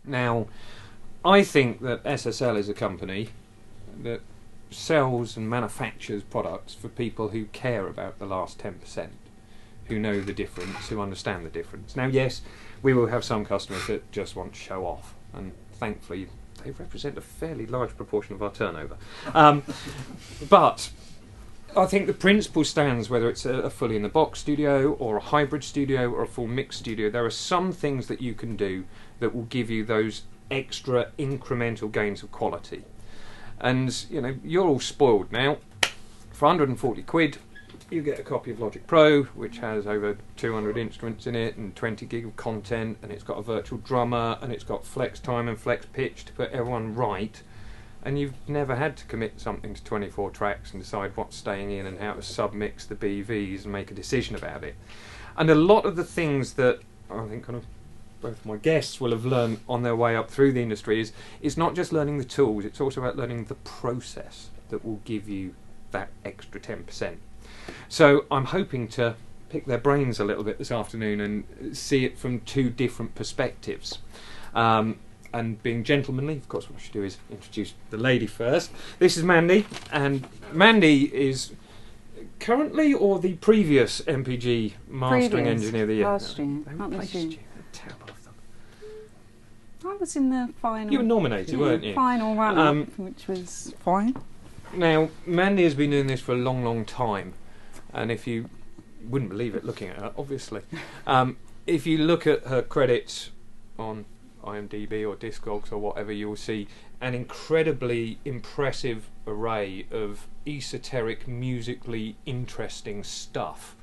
Now, I think that SSL is a company that sells and manufactures products for people who care about the last 10%, who know the difference, who understand the difference. Now, yes, we will have some customers that just want to show off, and thankfully they represent a fairly large proportion of our turnover. But I think the principle stands whether it's a fully in the box studio or a hybrid studio or a full mixed studio. There are some things that you can do that will give you those extra incremental gains of quality. And you know, you're all spoiled now. For 140 quid you get a copy of Logic Pro, which has over 200 instruments in it and 20 gig of content, and it's got a virtual drummer, and it's got flex time and flex pitch to put everyone right. And you've never had to commit something to 24 tracks and decide what's staying in and how to submix the BVs and make a decision about it. And a lot of the things that I think kind of both my guests will have learned on their way up through the industry is it's not just learning the tools, it's also about learning the process that will give you that extra 10%. So I'm hoping to pick their brains a little bit this afternoon and see it from two different perspectives. And being gentlemanly, of course, what I should do is introduce the lady first. This is Mandy, and Mandy is currently or the previous MPG Mastering Engineer of the Year? Last year. Not this year. Terrible of them. I was in the final. You were nominated, weren't you? Final run-up, which was fine. Now, Mandy has been doing this for a long, long time, and if you wouldn't believe it looking at her, obviously, if you look at her credits on IMDb or Discogs or whatever, you'll see an incredibly impressive array of esoteric, musically interesting stuff.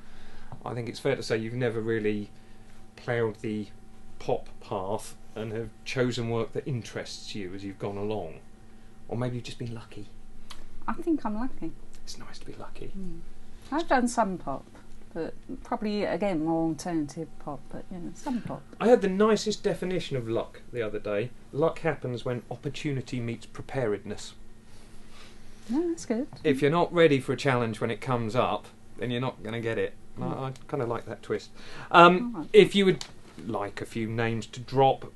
I think it's fair to say you've never really ploughed the pop path and have chosen work that interests you as you've gone along. Or maybe you've just been lucky. I think I'm lucky. It's nice to be lucky. I've done some pop, but probably, again, more alternative pop, but, you know, some pop. I heard the nicest definition of luck the other day. Luck happens when opportunity meets preparedness. No, that's good. If you're not ready for a challenge when it comes up, then you're not going to get it. I kind of like that twist. If you would like a few names to drop,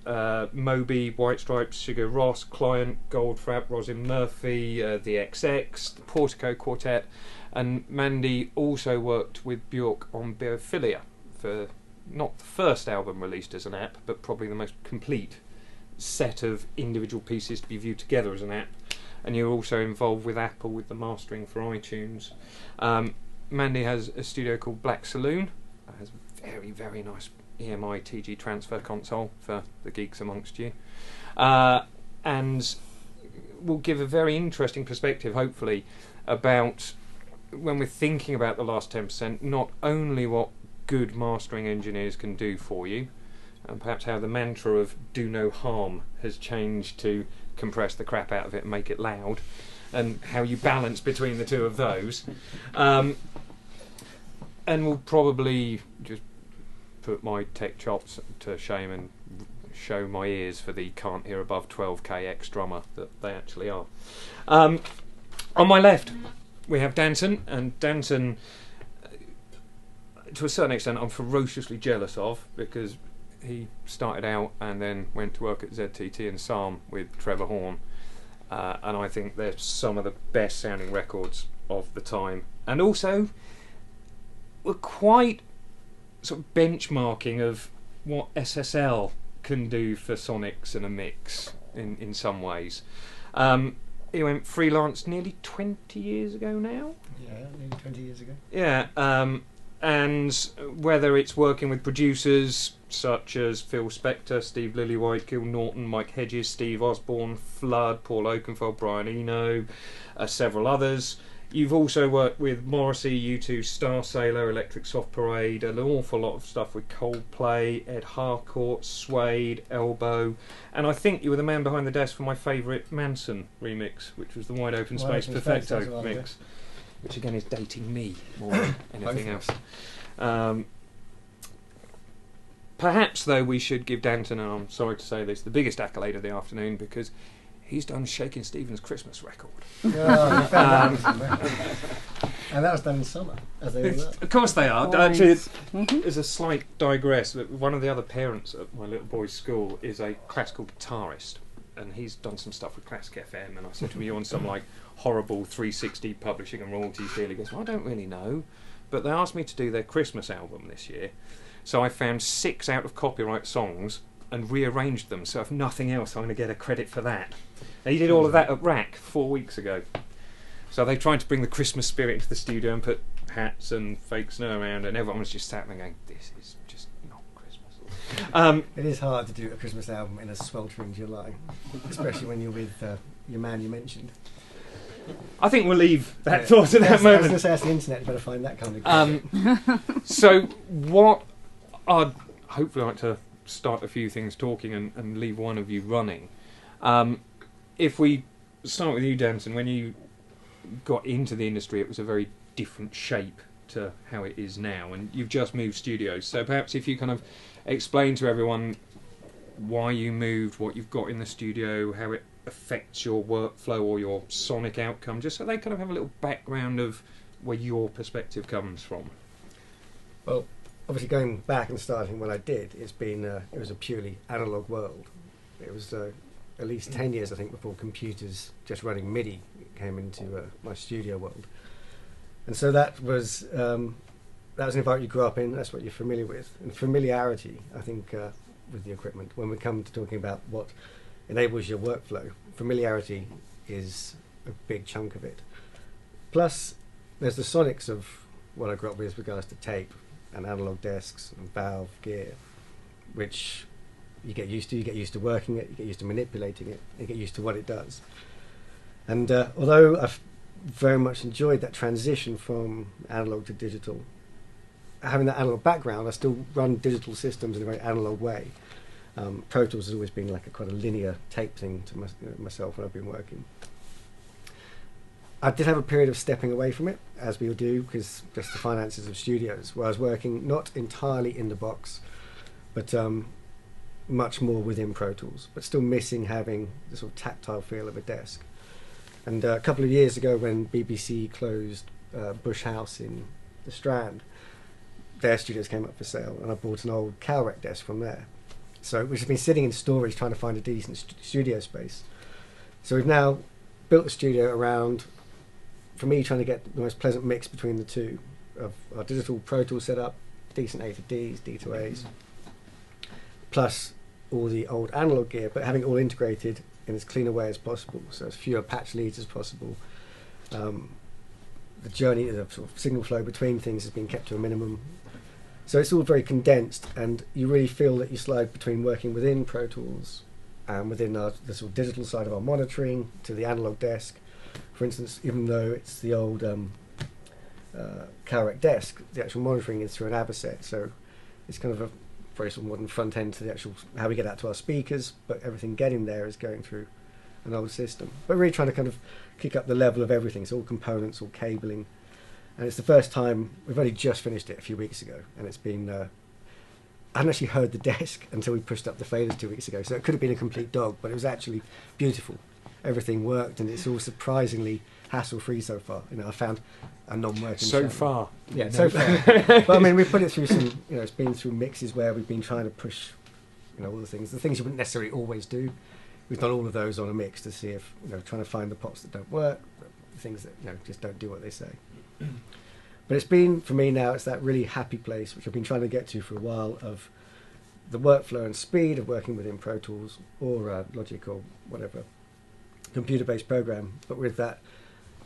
Moby, White Stripes, Sugar Ross, Client, Goldfrapp, Rosin Murphy, the XX, the Portico Quartet, and Mandy also worked with Bjork on Biophilia for not the first album released as an app, but probably the most complete set of individual pieces to be viewed together as an app. And you're also involved with Apple with the mastering for iTunes. Mandy has a studio called Black Saloon. It has a very, very nice EMI TG transfer console for the geeks amongst you. And will give a very interesting perspective, hopefully, about when we're thinking about the last 10%, not only what good mastering engineers can do for you, and perhaps how the mantra of do no harm has changed to compress the crap out of it and make it loud, and how you balance between the two of those. And we'll probably just put my tech chops to shame and show my ears for the can't hear above 12k X drummer that they actually are. On my left we have Danton, and Danton, to a certain extent, I'm ferociously jealous of, because he started out and then went to work at ZTT and Psalm with Trevor Horn, and I think they're some of the best sounding records of the time, and also were quite sort of benchmarking of what SSL can do for sonics and a mix in some ways. He went freelance nearly 20 years ago now. Yeah, nearly 20 years ago. Yeah, and whether it's working with producers such as Phil Spector, Steve Lillywhite, Gil Norton, Mike Hedges, Steve Osborne, Flood, Paul Oakenfold, Brian Eno, several others. You've also worked with Morrissey, U2, Star Sailor, Electric Soft Parade, an awful lot of stuff with Coldplay, Ed Harcourt, Suede, Elbow, and I think you were the man behind the desk for my favourite Manson remix, which was the Wide Open Space Perfecto mix, which again is dating me more than anything else. Perhaps, though, we should give Danton, and I'm sorry to say this, the biggest accolade of the afternoon, because he's done Shakin' Stevens' Christmas record. And that was done in summer, as they all are. Of course they are. Right. Actually, Mhm. there's a slight digress. One of the other parents at my little boy's school is a classical guitarist, and he's done some stuff with Classic FM. And I said to him, "You're on some like horrible 360 publishing and royalties deal." He goes, "Well, I don't really know, but they asked me to do their Christmas album this year, so I found 6 out of copyright songs and rearranged them. So if nothing else, I'm going to get a credit for that." And he did all of that at RAC 4 weeks ago. So they tried to bring the Christmas spirit into the studio and put hats and fake snow around, and everyone was just sat there going, "This is just not Christmas." It is hard to do a Christmas album in a sweltering July, especially when you're with your man you mentioned. I think we'll leave that thought at that I was moment. going to say, that's the internet, you better find that kind of So what I'd hopefully like to start a few things talking and leave one of you running. If we start with you, Danton, when you got into the industry, it was a very different shape to how it is now, and you've just moved studios. So perhaps if you kind of explain to everyone why you moved, what you've got in the studio, how it affects your workflow or your sonic outcome, just so they kind of have a little background of where your perspective comes from. Well, obviously going back and starting when I did, it was a purely analogue world. It was at least 10 years, I think, before computers just running MIDI came into my studio world. And so that was an environment you grew up in, that's what you're familiar with. And familiarity, I think, with the equipment, when we come to talking about what enables your workflow, familiarity is a big chunk of it. Plus, there's the sonics of what I grew up with regards to tape and analog desks and valve gear, which you get used to. You get used to working it, you get used to manipulating it, you get used to what it does. And although I've very much enjoyed that transition from analog to digital, having that analog background, I still run digital systems in a very analog way. Pro Tools has always been like quite a linear tape thing to myself when I've been working. I did have a period of stepping away from it, as we all do, because just the finances of studios, where I was working not entirely in the box, but much more within Pro Tools, but still missing having the sort of tactile feel of a desk. And a couple of years ago, when BBC closed Bush House in the Strand, their studios came up for sale, and I bought an old Calrec desk from there. So, which has been sitting in storage trying to find a decent studio space. So we've now built the studio around, for me, trying to get the most pleasant mix between the two of our digital Pro Tools setup, decent A to Ds, D to As, plus all the old analog gear, but having it all integrated in as clean a way as possible, so as fewer patch leads as possible. The journey, the sort of signal flow between things has been kept to a minimum. So it's all very condensed, and you really feel that you slide between working within Pro Tools and within the sort of digital side of our monitoring to the analog desk. For instance, even though it's the old Calrec desk, the actual monitoring is through an Avocet, so it's kind of a very sort of modern front end to the actual how we get out to our speakers, but everything getting there is going through an old system. But really trying to kind of kick up the level of everything, so all components, all cabling. And it's the first time, we've only just finished it a few weeks ago, and it's been, I hadn't actually heard the desk until we pushed up the faders 2 weeks ago, so it could have been a complete dog, but it was actually beautiful. Everything worked, and it's all surprisingly hassle-free so far. You know, I found a non-working So channel. far. Yeah, so far. But I mean, we've put it through some, you know, it's been through mixes where we've been trying to push, you know, all the things you wouldn't necessarily always do. We've done all of those on a mix to see if, you know, trying to find the pots that don't work, the things that, you know, just don't do what they say. But it's been, for me now, it's that really happy place, which I've been trying to get to for a while, of the workflow and speed of working within Pro Tools or Logic or whatever computer-based program, but with that,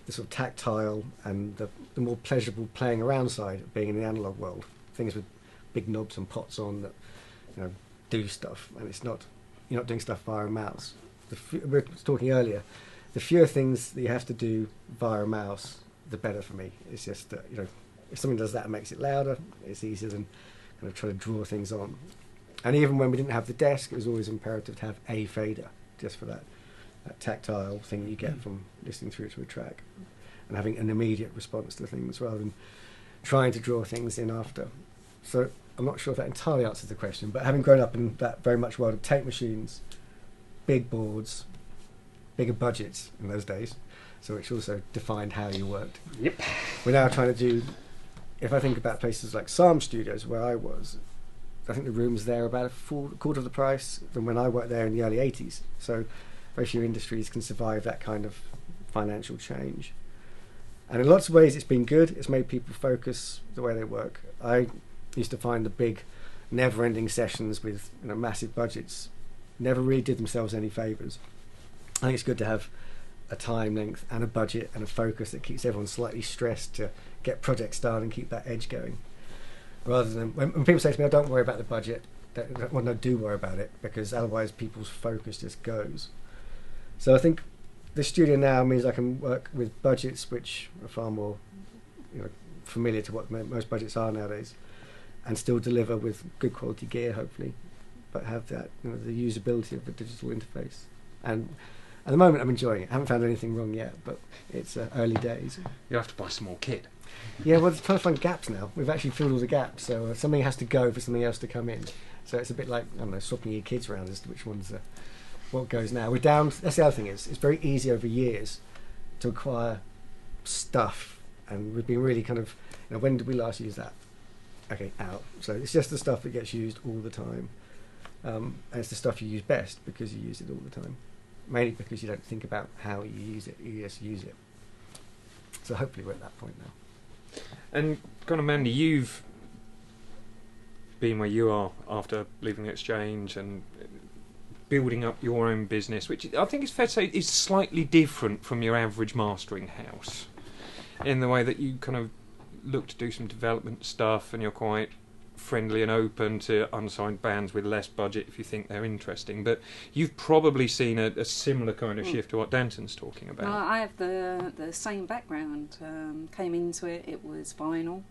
the sort of tactile and the more pleasurable playing around side of being in the analog world. Things with big knobs and pots on that, you know, do stuff, and it's not, you're not doing stuff via a mouse. We were talking earlier, the fewer things that you have to do via a mouse, the better for me. It's just that, you know, if something does that and makes it louder, it's easier than kind of trying to draw things on. And even when we didn't have the desk, it was always imperative to have a fader, just for that tactile thing you get from listening through to a track, and having an immediate response to things rather than trying to draw things in after. So I'm not sure if that entirely answers the question, but having grown up in that very much world of tape machines, big boards, bigger budgets in those days, so which also defined how you worked. Yep. We're now trying to do, if I think about places like Psalm Studios, where I was, I think the rooms there are about a quarter of the price than when I worked there in the early 80s. So very few industries can survive that kind of financial change. And in lots of ways it's been good. It's made people focus the way they work. I used to find the big never-ending sessions with massive budgets never really did themselves any favours. I think it's good to have a time length and a budget and a focus that keeps everyone slightly stressed to get projects done and keep that edge going. Rather than when people say to me, "Oh, don't worry about the budget," well, no, do worry about it, because otherwise people's focus just goes. So I think the studio now means I can work with budgets which are far more familiar to what most budgets are nowadays, and still deliver with good quality gear, hopefully, but have that the usability of the digital interface. And at the moment I'm enjoying it. I haven't found anything wrong yet, but it's early days. You'll have to buy some more kit. Yeah, well, it's trying to find gaps now. We've actually filled all the gaps, so something has to go for something else to come in. So it's a bit like, I don't know, swapping your kids around as to which one's what goes now. We're down. That's the other thing, is it's very easy over years to acquire stuff, and we've been really kind of, when did we last use that? Okay, out. So it's just the stuff that gets used all the time, and it's the stuff you use best because you use it all the time, mainly because you don't think about how you use it, you just use it. So hopefully we're at that point now. And kind of, Mandy, you've been where you are after leaving the Exchange and building up your own business, which I think is fair to say is slightly different from your average mastering house, in the way that you kind of look to do some development stuff and you're quite friendly and open to unsigned bands with less budget if you think they're interesting. But you've probably seen a similar kind of shift to what Danton's talking about. Well, I have the same background. Came into it, it was vinyl.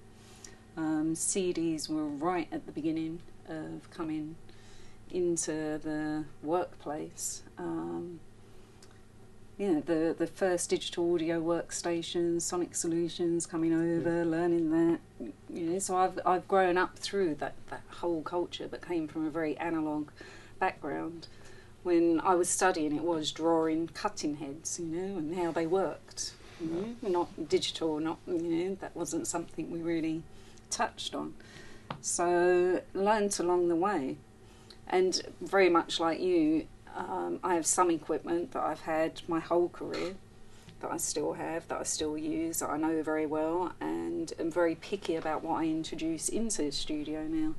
CDs were right at the beginning of coming into the workplace. The first digital audio workstations, Sonic Solutions coming over, learning that. So I've grown up through that whole culture, but came from a very analogue background. When I was studying, it was drawing cutting heads, and how they worked. Not digital, that wasn't something we really touched on. So learnt along the way, and very much like you. I have some equipment that I've had my whole career, that I still have, that I still use, that I know very well, and am very picky about what I introduce into the studio now.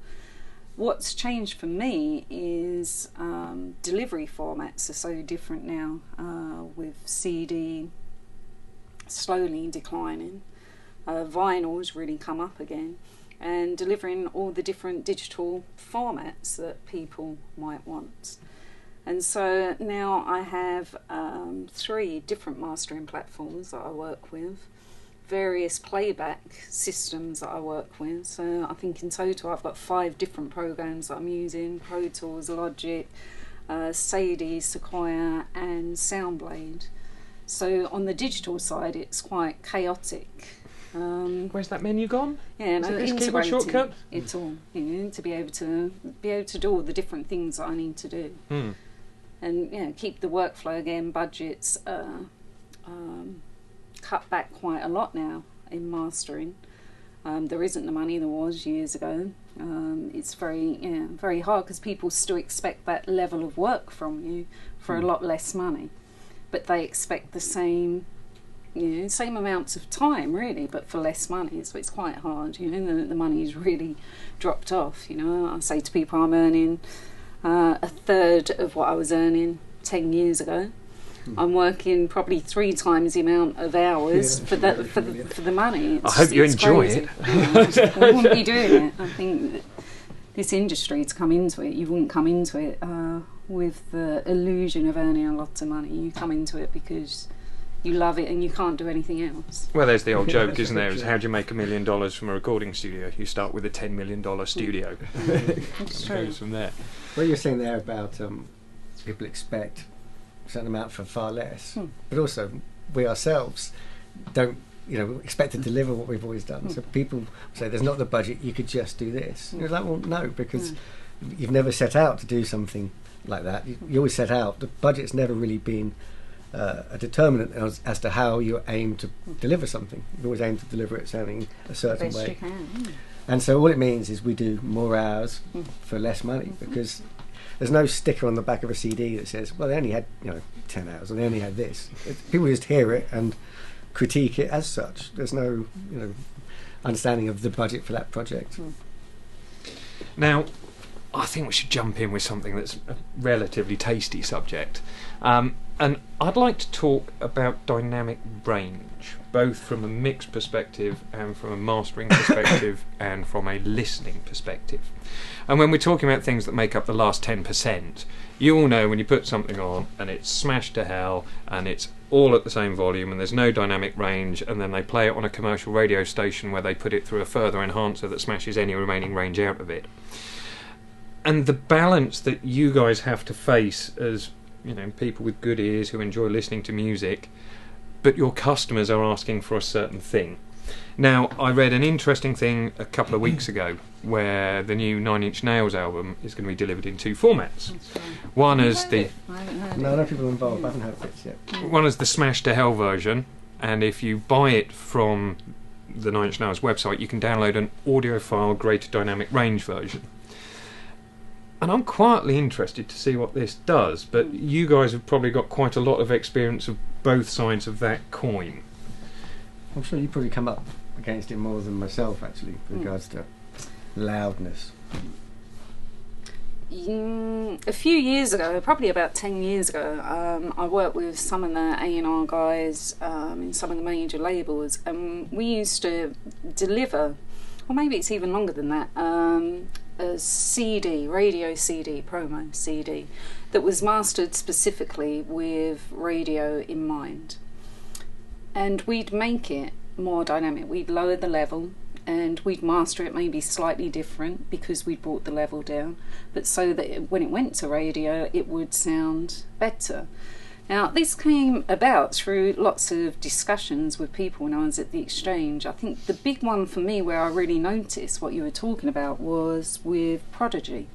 What's changed for me is delivery formats are so different now, with CD slowly declining, vinyl's really come up again, and delivering all the different digital formats that people might want. And so now I have 3 different mastering platforms that I work with, various playback systems that I work with. So I think in total I've got 5 different programs that I'm using: Pro Tools, Logic, Sadie, Sequoia and Soundblade. So on the digital side it's quite chaotic. Where's that menu gone? Yeah, no, this keyboard integrating shortcut? it all, to be able to do all the different things that I need to do. And keep the workflow again. Budgets cut back quite a lot now in mastering. There isn't the money there was years ago. It's very hard because people still expect that level of work from you for a lot less money, but they expect the same amounts of time really, but for less money. So it's quite hard. The money's really dropped off. I say to people, I'm earning a third of what I was earning 10 years ago. I'm working probably 3 times the amount of hours for the money. I hope you enjoy crazy. it. We wouldn't be doing it. I think that this industry, to come into it, you wouldn't come into it with the illusion of earning a lot of money. You come into it because you love it and you can't do anything else. Well, there's the old joke, isn't there? Is how do you make $1 million from a recording studio? You start with a $10 million studio. It's true. It goes from there. What you're saying there about people expect a certain amount for far less, but also we ourselves don't, expect to deliver what we've always done. So people say there's not the budget, you could just do this. And you're like, well, no, because you've never set out to do something like that. You always set out. The budget's never really been a determinant as to how you aim to deliver something. You always aim to deliver it sounding a certain Best way. you can. And so all it means is we do more hours for less money, because there's no sticker on the back of a CD that says, well, they only had 10 hours or they only had this. People just hear it and critique it as such. There's no understanding of the budget for that project. Now, I think we should jump in with something that's a relatively tasty subject. And I'd like to talk about dynamic range, both from a mix perspective and from a mastering perspective and from a listening perspective. And when we're talking about things that make up the last 10%, you all know when you put something on and it's smashed to hell and it's all at the same volume and there's no dynamic range, and then they play it on a commercial radio station where they put it through a further enhancer that smashes any remaining range out of it. And the balance that you guys have to face as people with good ears who enjoy listening to music, but your customers are asking for a certain thing. Now, I read an interesting thing a couple of weeks ago where the new 9 Inch Nails album is going to be delivered in 2 formats. One is the... No people involved, I haven't heard bits yet. One is the Smash to Hell version, and if you buy it from the 9 Inch Nails website, you can download an audiophile greater dynamic range version. And I'm quietly interested to see what this does, but you guys have probably got quite a lot of experience of both sides of that coin. I'm sure you probably come up against it more than myself, actually, with regards to loudness. A few years ago, probably about 10 years ago, I worked with some of the A&R guys in some of the major labels, and we used to deliver, or maybe it's even longer than that, a CD, radio CD, promo CD, that was mastered specifically with radio in mind. And we'd make it more dynamic. We'd lower the level and we'd master it maybe slightly different because we'd brought the level down, but so that when it went to radio it would sound better. Now, this came about through lots of discussions with people when I was at the Exchange. I think the big one for me where I really noticed what you were talking about was with Prodigy,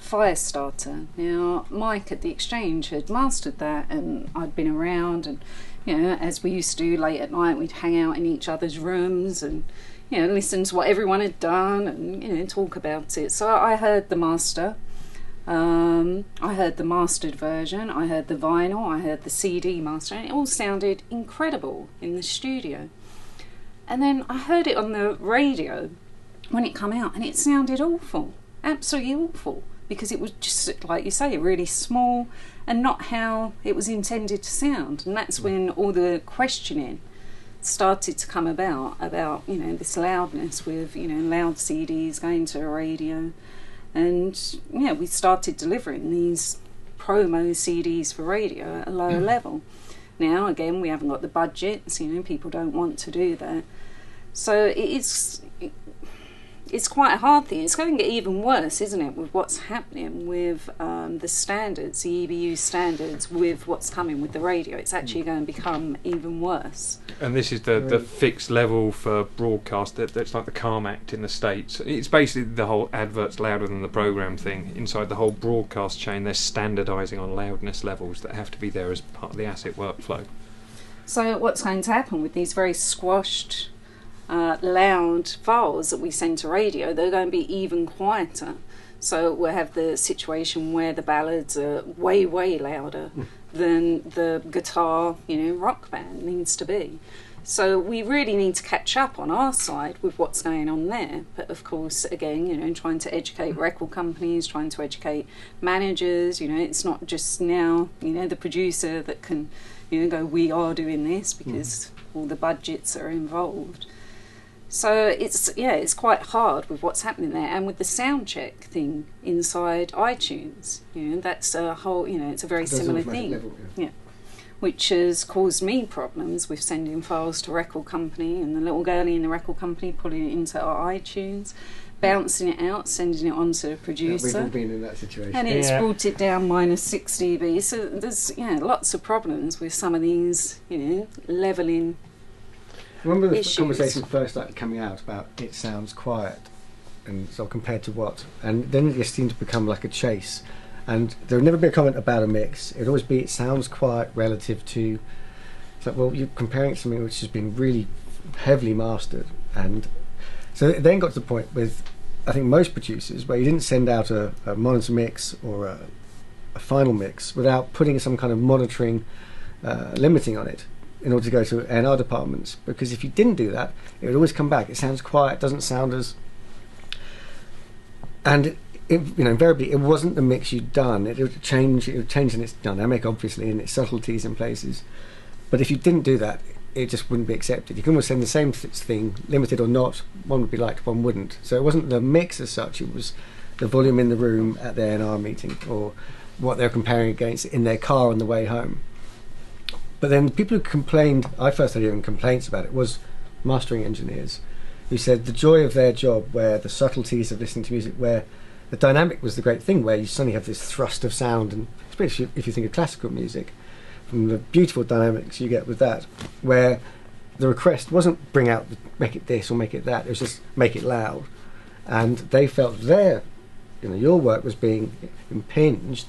Firestarter. Now, Mike at the Exchange had mastered that, and I'd been around, and as we used to do late at night, we'd hang out in each other's rooms and listen to what everyone had done and talk about it. So I heard the master. I heard the mastered version, I heard the vinyl, I heard the CD master, and it all sounded incredible in the studio. And then I heard it on the radio when it came out, and it sounded awful, absolutely awful, because it was just, like you say, really small and not how it was intended to sound. And that's when all the questioning started to come about this loudness with loud CDs going to a radio. And we started delivering these promo CDs for radio at a lower level. Now, again, we haven't got the budgets, people don't want to do that. So it's quite a hard thing. It's going to get even worse, isn't it, with what's happening with the standards, the EBU standards, with what's coming with the radio. It's actually going to become even worse. And this is the fixed level for broadcast that's like the CARM Act in the States. It's basically the whole adverts louder than the programme thing. Inside the whole broadcast chain, they're standardising on loudness levels that have to be there as part of the asset workflow. So what's going to happen with these very squashed loud files that we send to radio? They're going to be even quieter. So we'll have the situation where the ballads are way, way louder than the guitar, rock band needs to be. So we really need to catch up on our side with what's going on there. But of course, again, trying to educate record companies, trying to educate managers, it's not just now, the producer that can, go, we are doing this, because all the budgets are involved. So it's quite hard with what's happening there, and with the sound check thing inside iTunes, that's a whole, it's a very similar thing, level, which has caused me problems with sending files to record company, and the little girlie in the record company pulling it into our iTunes, bouncing it out, sending it on to the producer. We've all been in that situation, and it's brought it down minus 6 dB. So there's lots of problems with some of these, leveling. Remember the conversation first started coming out about it sounds quiet, and so compared to what, and then it just seemed to become like a chase, And there would never be a comment about a mix. It would always be, it sounds quiet relative to. It's like, well, you're comparing it to something which has been really heavily mastered, and so it then got to the point with, I think, most producers where you didn't send out a monitor mix or a final mix without putting some kind of monitoring limiting on it in order to go to A&R departments, because if you didn't do that, it would always come back. It sounds quiet, doesn't sound as, and invariably it wasn't the mix you'd done. It would change. It would change in its dynamic, obviously, and its subtleties in places. But if you didn't do that, it just wouldn't be accepted. You can almost send the same thing, limited or not. One would be liked, one wouldn't. So it wasn't the mix as such. It was the volume in the room at the A&R meeting, or what they're comparing against in their car on the way home. But then the people who complained, I first had even complaints about it, was mastering engineers, who said the joy of their job, where the subtleties of listening to music, where the dynamic was the great thing, where you suddenly have this thrust of sound, and especially if you think of classical music, from the beautiful dynamics you get with that, where the request wasn't make it this or make it that, it was just make it loud. And they felt your work was being impinged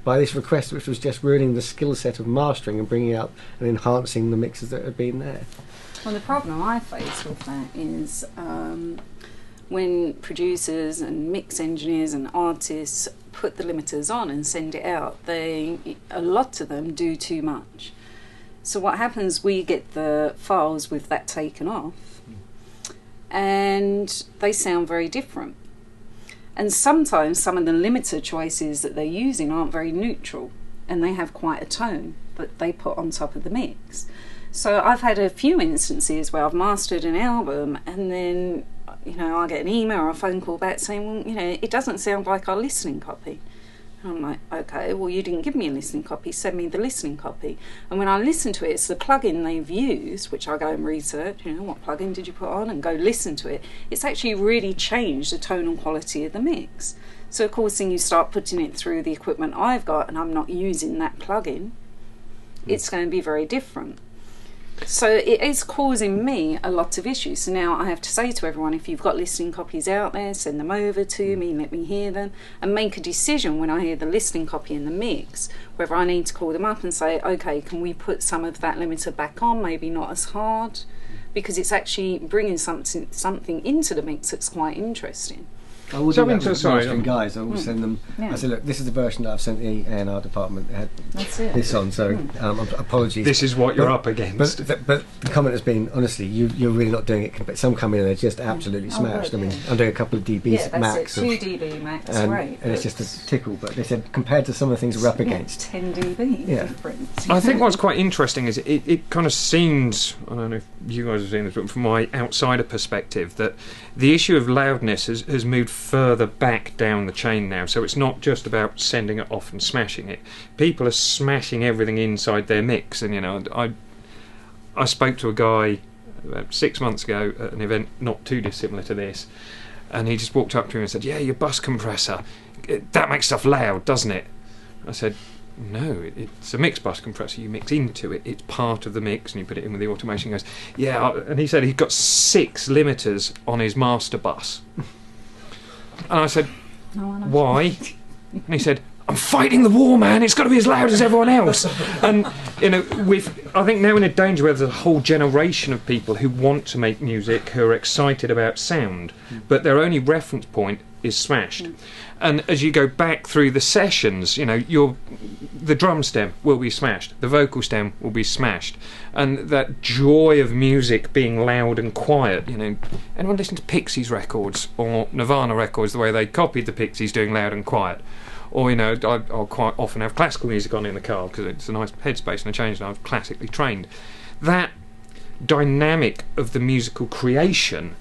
by this request, which was just ruining the skill set of mastering and bringing out and enhancing the mixes that had been there. Well, the problem I face with that is when producers and mix engineers and artists put the limiters on and send it out, a lot of them do too much. So what happens, we get the files with that taken off, and they sound very different. And sometimes some of the limiter choices that they're using aren't very neutral, and they have quite a tone that they put on top of the mix. So I've had a few instances where I've mastered an album, and then I get an email or a phone call back saying, well, it doesn't sound like our listening copy. And I'm like, okay, well, you didn't give me a listening copy, send me the listening copy. And when I listen to it, it's the plugin they've used, which I go and research, what plugin did you put on, and go listen to it. It's actually really changed the tonal quality of the mix. So of course, then you start putting it through the equipment I've got, and I'm not using that plugin, it's going to be very different. So it is causing me a lot of issues. So now I have to say to everyone, if you've got listening copies out there, send them over to me, let me hear them, and make a decision when I hear the listening copy in the mix, whether I need to call them up and say, okay, can we put some of that limiter back on, maybe not as hard, because it's actually bringing something into the mix that's quite interesting. I will do that with mastering guys. I will send them. Yeah. I say, look, this is the version that I've sent the A&R department. It had this on, so apologies. This is what you're up against. But the comment has been, honestly, you're really not doing it. But some come in and they're just absolutely smashed. Good, I mean, I'm doing a couple of dB max. 2 dB max, right. And it's just a tickle. But they said, compared to some of the things we're up against, 10 dB difference. I think what's quite interesting is it kind of seems, I don't know if you guys have seen this, but from my outsider perspective, that the issue of loudness has moved further back down the chain now. So it's not just about sending it off and smashing it. People are smashing everything inside their mix. And I spoke to a guy about 6 months ago at an event not too dissimilar to this, and he just walked up to me and said, yeah, your bus compressor, that makes stuff loud, doesn't it? I said, no, it's a mix bus compressor. You mix into it. It's part of the mix, and you put it in with the automation. He goes, yeah. And he said he'd got 6 limiters on his master bus. And I said, why? And he said, I'm fighting the war, man. It's got to be as loud as everyone else. And I think now in a danger where there's a whole generation of people who want to make music, who are excited about sound, but their only reference point is smashed. And as you go back through the sessions, the drum stem will be smashed, the vocal stem will be smashed, and that joy of music being loud and quiet. Anyone listen to Pixies records or Nirvana records, the way they copied the Pixies doing loud and quiet? Or I'll quite often have classical music on in the car because it's a nice headspace and a change, and I'm classically trained. That dynamic of the musical creation,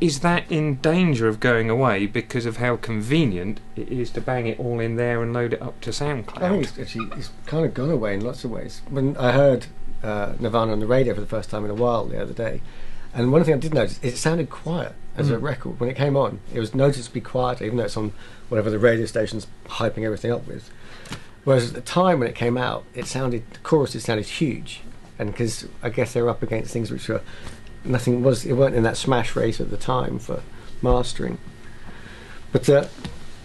is that in danger of going away because of how convenient it is to bang it all in there and load it up to SoundCloud? I think it's kind of gone away in lots of ways. When I heard Nirvana on the radio for the first time in a while the other day, and one thing I did notice is it sounded quiet as a record. When it came on, it was noticeably quiet, even though it's on whatever the radio station's hyping everything up with. Whereas at the time when it came out, the choruses sounded huge, and because I guess they were up against things which were it weren't in that smash rate at the time for mastering. But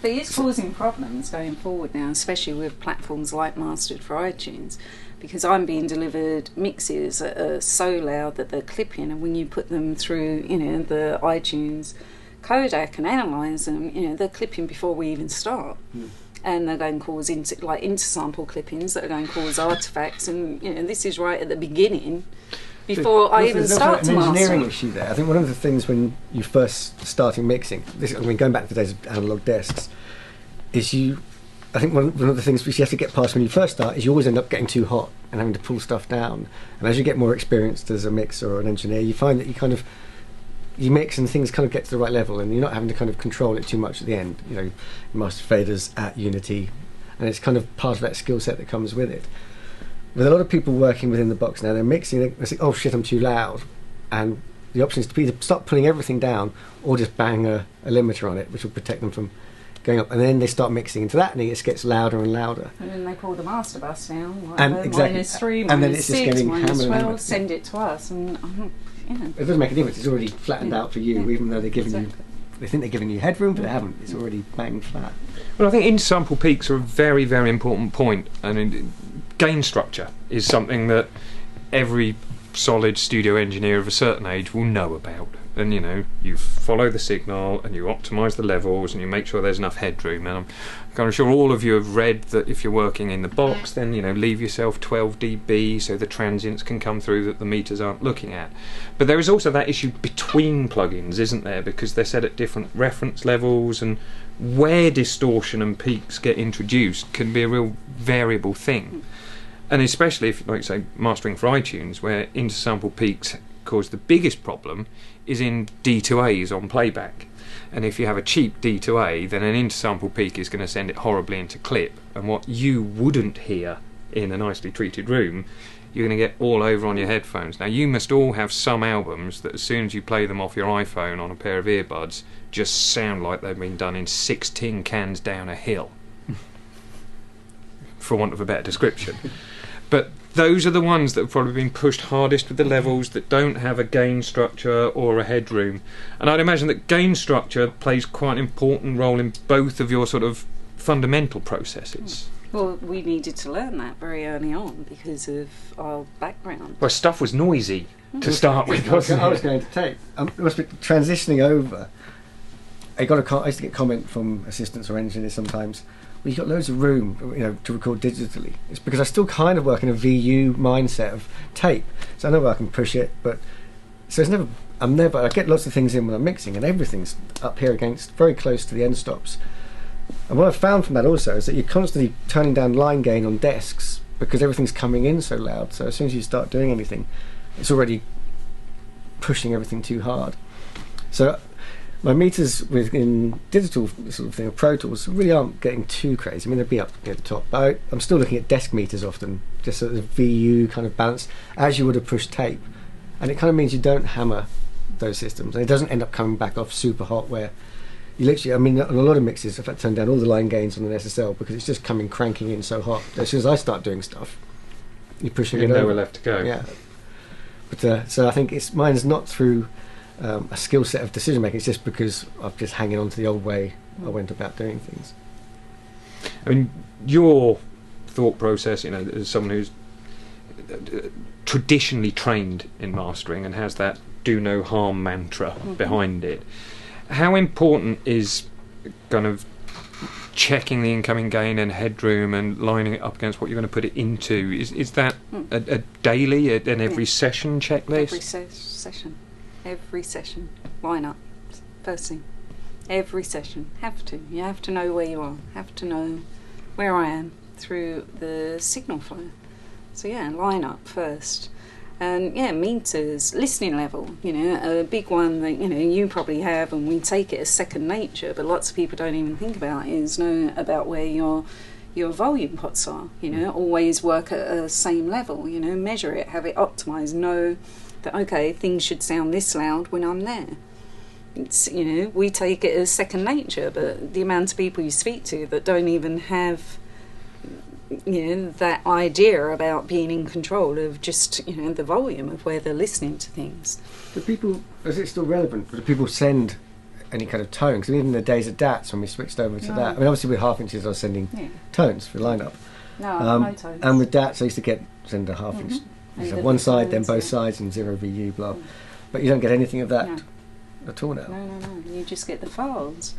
But it's causing problems going forward now, especially with platforms like Mastered for iTunes, because I'm being delivered mixes that are so loud that they're clipping, and when you put them through, the iTunes codec and analyse them, they're clipping before we even start. And they're going to cause intersample clippings that are going to cause artefacts, and this is right at the beginning before I even start to master. There's an engineering issue there. I think one of the things when you first starting mixing, going back to the days of analog desks, is I think one of the things which you have to get past when you first start is you always end up getting too hot and having to pull stuff down. And as you get more experienced as a mixer or an engineer, you find that you mix and things kind of get to the right level, and you're not having to kind of control it too much at the end. You master faders at Unity, and it's kind of part of that skill set that comes with it. With a lot of people working within the box now, they're mixing, they say, oh shit, I'm too loud. And the option is to either start pulling everything down or just bang a limiter on it, which will protect them from going up. And then they start mixing into that, and it just gets louder and louder. And then they pull the master bus down, exactly. -3, and then it's -6, just getting -12, send it to us. And, it doesn't make a difference. It's already flattened out for you, even though they're giving you... They think they're giving you headroom, but they haven't. It's already banged flat. Well, I think intersample peaks are a very, very important point. I mean, gain structure is something that every solid studio engineer of a certain age will know about. And you follow the signal and you optimise the levels and you make sure there's enough headroom. And I'm kind of sure all of you have read that if you're working in the box, then leave yourself 12 dB so the transients can come through that the meters aren't looking at. But there is also that issue between plugins, isn't there? Because they're set at different reference levels, and where distortion and peaks get introduced can be a real variable thing. And especially if, like say, mastering for iTunes, where intersample peaks cause the biggest problem is in D2As on playback. And if you have a cheap D2A, then an intersample peak is going to send it horribly into clip, and what you wouldn't hear in a nicely treated room, you're going to get all over on your headphones. Now, you must all have some albums that as soon as you play them off your iPhone on a pair of earbuds, just sound like they've been done in 6 tin cans down a hill, for want of a better description. But those are the ones that have probably been pushed hardest with the levels that don't have a gain structure or a headroom. And I'd imagine that gain structure plays quite an important role in both of your sort of fundamental processes. Well, we needed to learn that very early on because of our background. Well, stuff was noisy to start with, wasn't it? I was going to take. It must be transitioning over. I used to get comment from assistants or engineers sometimes. Well, you've got loads of room, to record digitally. It's because I still kind of work in a VU mindset of tape, so I know I can push it, but so I get lots of things in when I'm mixing, and everything's up here against very close to the end stops. And what I've found from that also is that you're constantly turning down line gain on desks because everything's coming in so loud. So as soon as you start doing anything, it's already pushing everything too hard. So my meters within digital sort of thing, or Pro Tools, really aren't getting too crazy. I mean, they'd be up near the top. But I'm still looking at desk meters often, just so the VU kind of balance, as you would have pushed tape. And it kind of means you don't hammer those systems. And it doesn't end up coming back off super hot where you literally, on a lot of mixes, I've had to turn down all the line gains on an SSL because it's just cranking in so hot. As soon as I start doing stuff, you're pushing it over. Nowhere left to go. Yeah. But so I think mine's not through a skill set of decision making. It's just because I'm just hanging on to the old way I went about doing things. I mean, your thought process, as someone who's traditionally trained in mastering and has that do no harm mantra behind it, how important is kind of checking the incoming gain and headroom and lining it up against what you're going to put it into? Is that a daily, an every session checklist? Every session. Line up. First thing. Every session. You have to know where you are. Have to know where I am through the signal flow. So line up first. And meters, listening level, a big one that you probably have, and we take it as second nature, but lots of people don't even think about is know about where your volume pots are. Always work at a same level. Measure it, have it optimized, know that okay, things should sound this loud when I'm there. It's we take it as second nature, but the amount of people you speak to that don't even have that idea about being in control of just the volume of where they're listening to things. Do people, is it still relevant? Do people send any kind of tone. Because even in the days at DATS, when we switched over to that, I mean, obviously with half inches, I was sending tones for lineup. No tones. And with DATS, I used to send a half inch. So one side, then both sides, and 0 VU, blah. But you don't get anything of that at all now. No. You just get the files.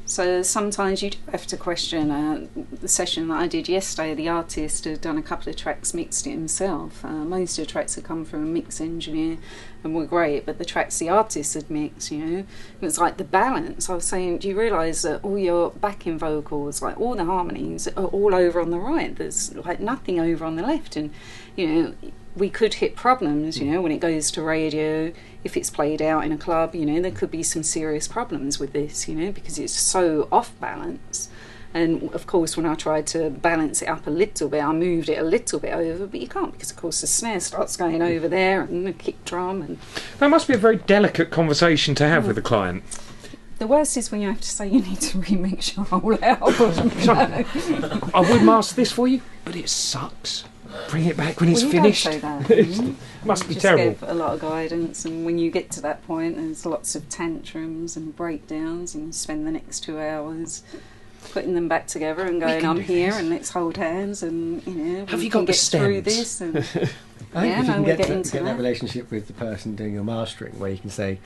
So sometimes you do have to question the session that I did yesterday. The artist had done a couple of tracks, mixed it himself. Most of the tracks had come from a mix engineer and were great, but the tracks the artist had mixed, it was like the balance. I was saying, do you realise that all your backing vocals, like all the harmonies, are all over on the right? There's like nothing over on the left, and we could hit problems, when it goes to radio. If it's played out in a club, there could be some serious problems with this, because it's so off balance. And of course, when I tried to balance it up a little bit, I moved it a little bit over, but you can't, because of course the snare starts going over there and the kick drum. And that must be a very delicate conversation to have with a client. The worst is when you have to say you need to remix your whole album. I would master this for you, but it sucks. Bring it back when it's finished. Don't say that. Must be just terrible. Give a lot of guidance, and when you get to that point, there's lots of tantrums and breakdowns, and you spend the next 2 hours putting them back together and going, "I'm here, and let's hold hands," and have we you got can the get through this. And I think if you can get that relationship with the person doing your mastering, where you can say,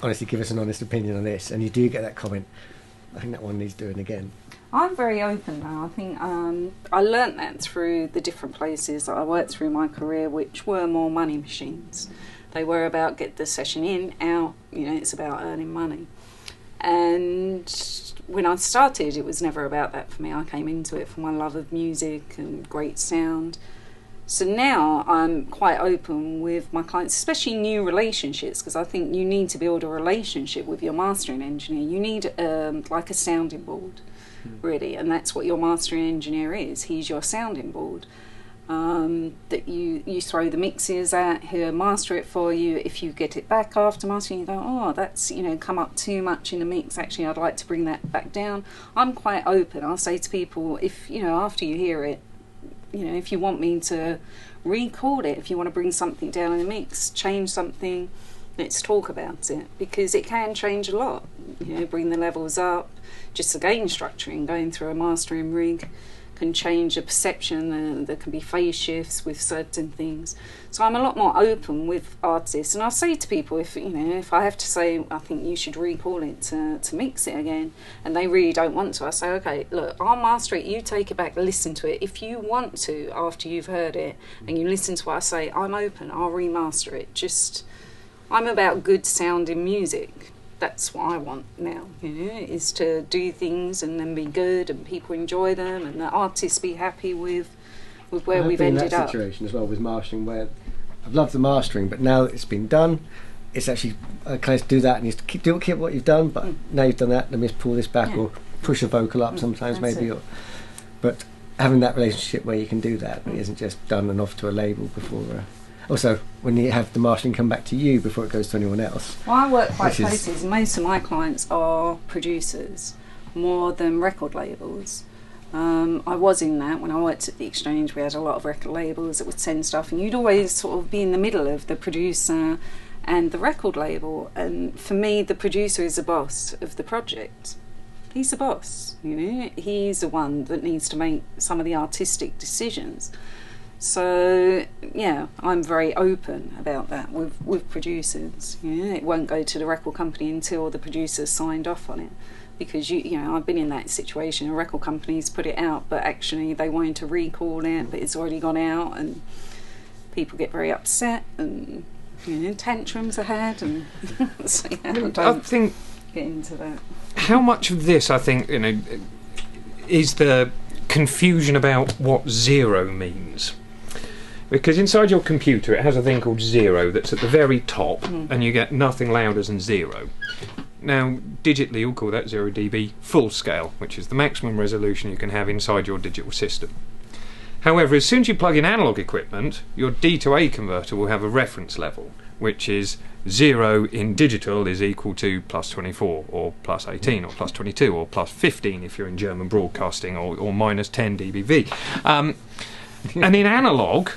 honestly, give us an honest opinion on this, and you do get that comment, I think that one needs doing again. I'm very open now. I think I learnt that through the different places that I worked through my career, which were more money machines. They were about get the session in, out, it's about earning money. And when I started, it was never about that for me. I came into it for my love of music and great sound. So now I'm quite open with my clients, especially new relationships, because I think you need to build a relationship with your mastering engineer. You need like a sounding board, really, and that's what your mastering engineer is. He's your sounding board that you throw the mixes at. He'll master it for you. If you get it back after mastering, you go, oh, that's come up too much in the mix, actually I'd like to bring that back down. I'm quite open. I'll say to people, if after you hear it, if you want me to record it, if you want to bring something down in the mix, change something, let's talk about it, because it can change a lot. Bring the levels up, just the gain structuring, going through a mastering rig can change the perception. There can be phase shifts with certain things. So I'm a lot more open with artists, and I'll say to people, if I have to say, I think you should recall it to mix it again, and they really don't want to, I say, okay, look, I'll master it, you take it back, listen to it. If you want to, after you've heard it, and you listen to what I say, I'm open, I'll remaster it. I'm about good sounding music. That's what I want now, is to do things and then be good and people enjoy them and the artists be happy with where we've ended up. I've been in that situation as well with mastering, where I've loved the mastering, but now that it's been done, it's actually kind of do that and you keep what you've done, but now you've done that, let me just pull this back or push a vocal up sometimes maybe. But having that relationship where you can do that, it isn't just done and off to a label before. Also, when you have the mastering come back to you before it goes to anyone else. Well, I work quite closely. Most of my clients are producers more than record labels. I was in that when I worked at the Exchange. We had a lot of record labels that would send stuff, and you'd always sort of be in the middle of the producer and the record label. And for me, the producer is the boss of the project. He's the boss, He's the one that needs to make some of the artistic decisions. So, I'm very open about that with producers. It won't go to the record company until the producer's signed off on it. Because, I've been in that situation. A record company's put it out, but actually they wanted to recall it, but it's already gone out, and people get very upset, and, tantrums are had, and so, I think get into that. How much of this, I think, is the confusion about what zero means? Because inside your computer it has a thing called zero that's at the very top, and you get nothing louder than zero. Now, digitally you'll call that 0 dB full scale, which is the maximum resolution you can have inside your digital system. However, as soon as you plug in analog equipment, your D to A converter will have a reference level, which is 0 in digital is equal to plus 24, or plus 18, or plus 22, or plus 15 if you're in German broadcasting, or minus 10 dBV. And in analog,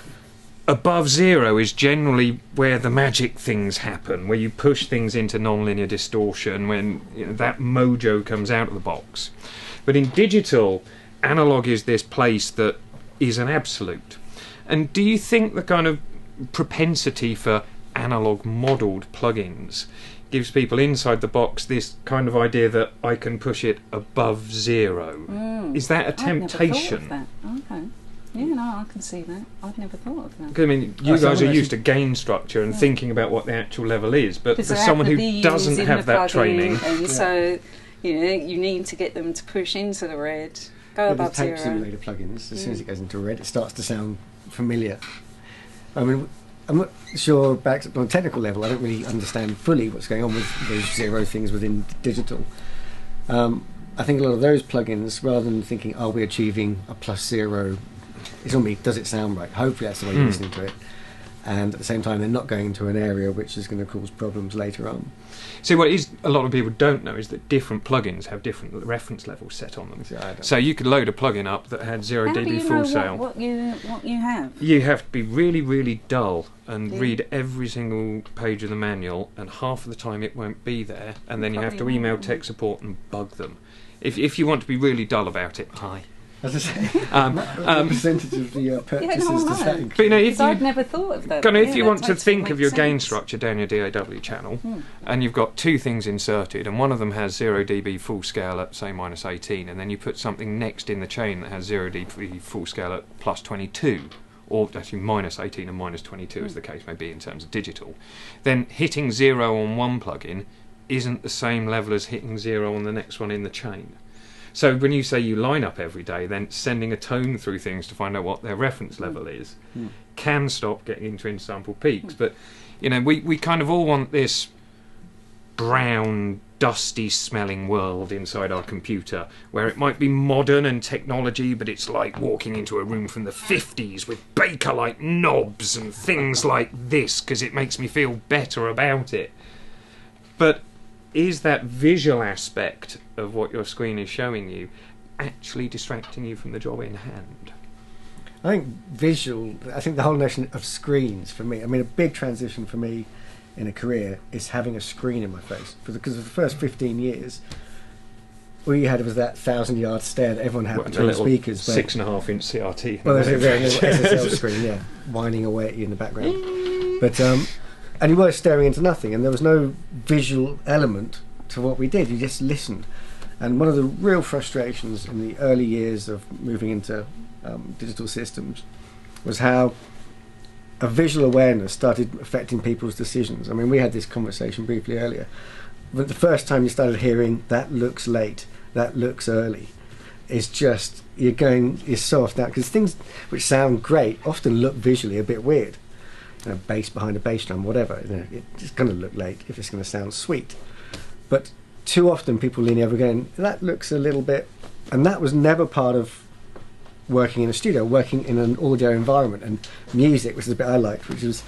above 0 is generally where the magic things happen, where you push things into nonlinear distortion, when that mojo comes out of the box. But in digital, analog is this place that is an absolute. And do you think the kind of propensity for analog modelled plugins gives people inside the box this kind of idea that I can push it above 0? Is that a temptation? I've never thought of that. Okay. Yeah, no, I can see that. I've never thought of that. Because, I mean, you guys are used to gain structure and thinking about what the actual level is, but for someone who doesn't have that training... And so, you need to get them to push into the red, go above 0. The tape simulator plugins, as soon as it goes into red, it starts to sound familiar. I mean, I'm not sure, back on a technical level, I don't really understand fully what's going on with those 0 things within digital. I think a lot of those plugins, rather than thinking, are we achieving a +0, it's on me, does it sound right? Hopefully that's the way you're listening to it. And at the same time, they're not going into an area which is going to cause problems later on. See, what is a lot of people don't know is that different plugins have different reference levels set on them. So you could load a plugin up that had 0 dB full scale. What you have? You have to be really, really dull and read every single page of the manual, and half of the time it won't be there, and then you have to email tech support and bug them. If you want to be really dull about it, hi. As I say, what percentage of the purchases does that include? But if I'd never thought of that. If you want to think of your gain structure down your DAW channel, and you've got 2 things inserted, and one of them has 0 dB full scale at, say, -18, and then you put something next in the chain that has 0 dB full scale at +22, or actually -18 and -22 as the case may be in terms of digital, then hitting 0 on one plugin isn't the same level as hitting 0 on the next one in the chain. So when you say you line up every day, then sending a tone through things to find out what their reference level is can stop getting into in-sample peaks. But, we kind of all want this brown, dusty-smelling world inside our computer, where it might be modern and technology, but it's like walking into a room from the 50s with Bakelite knobs and things like this, because it makes me feel better about it. But is that visual aspect of what your screen is showing you actually distracting you from the job in hand? I think the whole notion of screens, for me, I mean, a big transition for me in a career is having a screen in my face. Because of the first 15 years, all you had was that 1,000-yard stare that everyone had between the speakers. 6.5-inch CRT. Well, there's a little SSL screen, whining away at you in the background. But and you were staring into nothing, and there was no visual element to what we did. You just listened. And one of the real frustrations in the early years of moving into digital systems was how a visual awareness started affecting people's decisions. I mean, we had this conversation briefly earlier, but the first time you started hearing that looks late, that looks early, it's just you're so off now, because things which sound great often look visually a bit weird. Bass behind a bass drum, whatever, it's just going to look late if it's going to sound sweet. But too often people lean over going, that looks a little bit, and that was never part of working in a studio, working in an audio environment. And music, which is the bit I liked, which was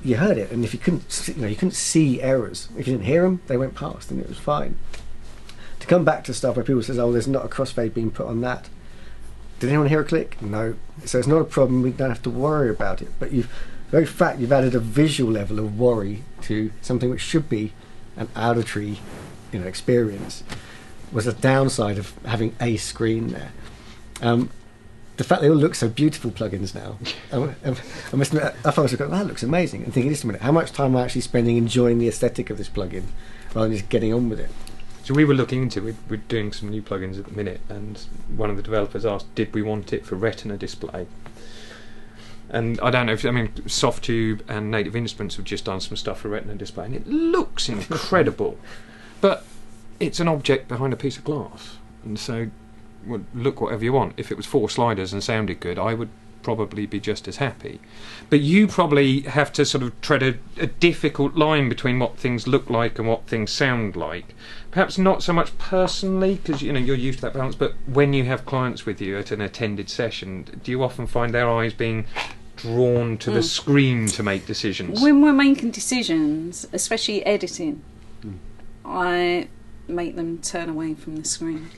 you heard it, and if you couldn't see errors. If you didn't hear them, they went past, and it was fine. To come back to stuff where people say, "Oh, there's not a crossfade being put on that." Did anyone hear a click? No. So it's not a problem. We don't have to worry about it. But the very fact you've added a visual level of worry to something which should be an auditory, experience, was a downside of having a screen there. The fact they all look so beautiful, plugins now. I must admit, I thought, that looks amazing. And thinking, just a minute, how much time am I actually spending enjoying the aesthetic of this plugin rather than just getting on with it? So we were looking into, we're doing some new plugins at the minute, and one of the developers asked, did we want it for Retina display? And I don't know if, Softtube and Native Instruments have just done some stuff for Retina display, and it looks incredible. But it's an object behind a piece of glass, and so look whatever you want. If it was 4 sliders and sounded good, I would probably be just as happy. But you probably have to sort of tread a difficult line between what things look like and what things sound like. Perhaps not so much personally, because you're used to that balance, but when you have clients with you at an attended session, do you often find their eyes being drawn to the screen to make decisions? When we're making decisions, especially editing, I make them turn away from the screen.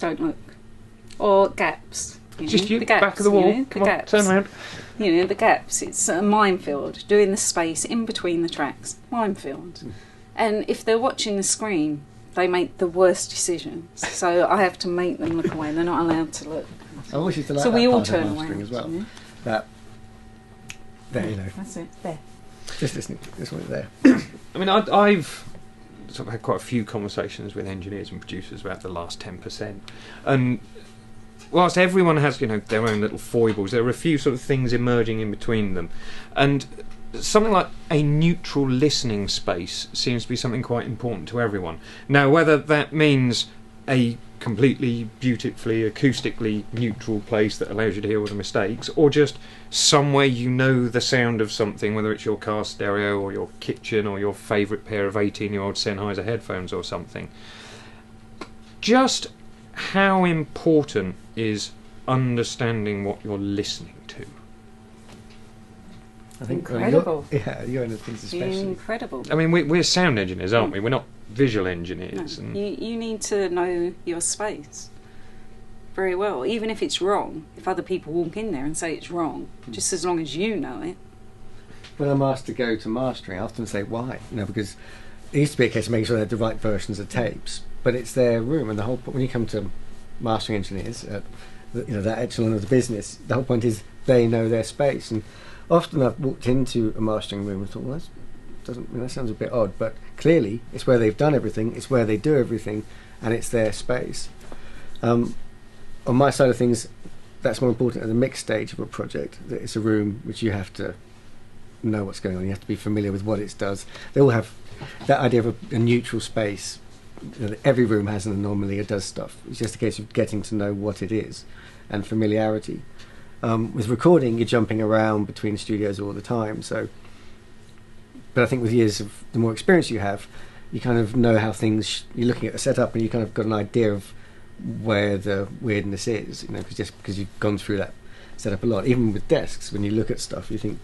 Don't look. Or gaps. Just you, the gaps, back of the wall. the Come on, gaps. turn around. The gaps. It's a minefield. Doing the space in between the tracks, minefield. And if they're watching the screen, they make the worst decisions. So I have to make them look away. They're not allowed to look. I always used to like So that we all part of turn mastering around as well. Yeah. That, That's it. There. just listening to this one there. I mean, I've sort of had quite a few conversations with engineers and producers about the last 10%, and whilst everyone has their own little foibles, there are a few sort of things emerging in between them, and something like a neutral listening space seems to be something quite important to everyone. Now, whether that means a completely beautifully acoustically neutral place that allows you to hear all the mistakes, or just somewhere the sound of something, whether it's your car stereo or your kitchen or your favourite pair of 18-year-old Sennheiser headphones or something. Just how important is understanding what you're listening to? I think Incredible. you're in things especially. Incredible. I mean, we're sound engineers, aren't we? We're not visual engineers. No, And you need to know your space very well, even if it's wrong. If other people walk in there and say it's wrong, just as long as you know it. When I'm asked to go to mastering, I often say why. Because it used to be a case of making sure they had the right versions of tapes, but it's their room, and the whole when you come to mastering engineers, that echelon of the business, the whole point is they know their space. And often I've walked into a mastering room and thought, well, that sounds a bit odd, but clearly it's where they've done everything, it's where they do everything, and it's their space. On my side of things, that's more important at the mix stage of a project, that it's a room which you have to know what's going on, you have to be familiar with what it does. They all have that idea of a neutral space. Every room has an anomaly, it does stuff. It's just a case of getting to know what it is and familiarity. With recording, you're jumping around between studios all the time, but I think with years of the more experience you have, you kind of know how things, you're looking at a setup and you kind of got an idea of where the weirdness is, because you've gone through that setup a lot. Even with desks, when you look at stuff, you think,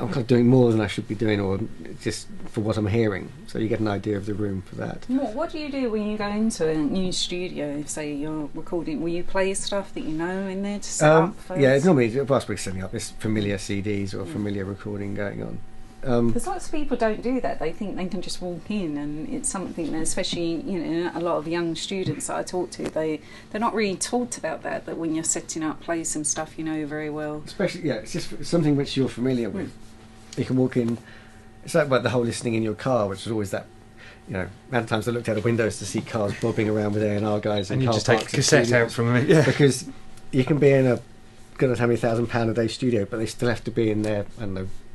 I'm kind of doing more than I should be doing, or just for what I'm hearing. So you get an idea of the room for that. What do you do when you go into a new studio? Say you're recording, will you play stuff that you know in there to set up first? Yeah, it's normally whilst we're setting up, there's familiar CDs or familiar recording going on. Because lots of people don't do that. They think they can just walk in, and it's something that, especially a lot of young students that I talk to, they're not really taught about that. That when you're setting up, play some stuff you know very well. Especially, it's just something which you're familiar with. You can walk in. It's like the whole listening in your car, which is always that. Amount of times I looked out the windows to see cars bobbing around with A&R guys in car parks. And you just take a cassette out from it, yeah. Because you can be in a goodness how many £1,000 a day studio, but they still have to be in their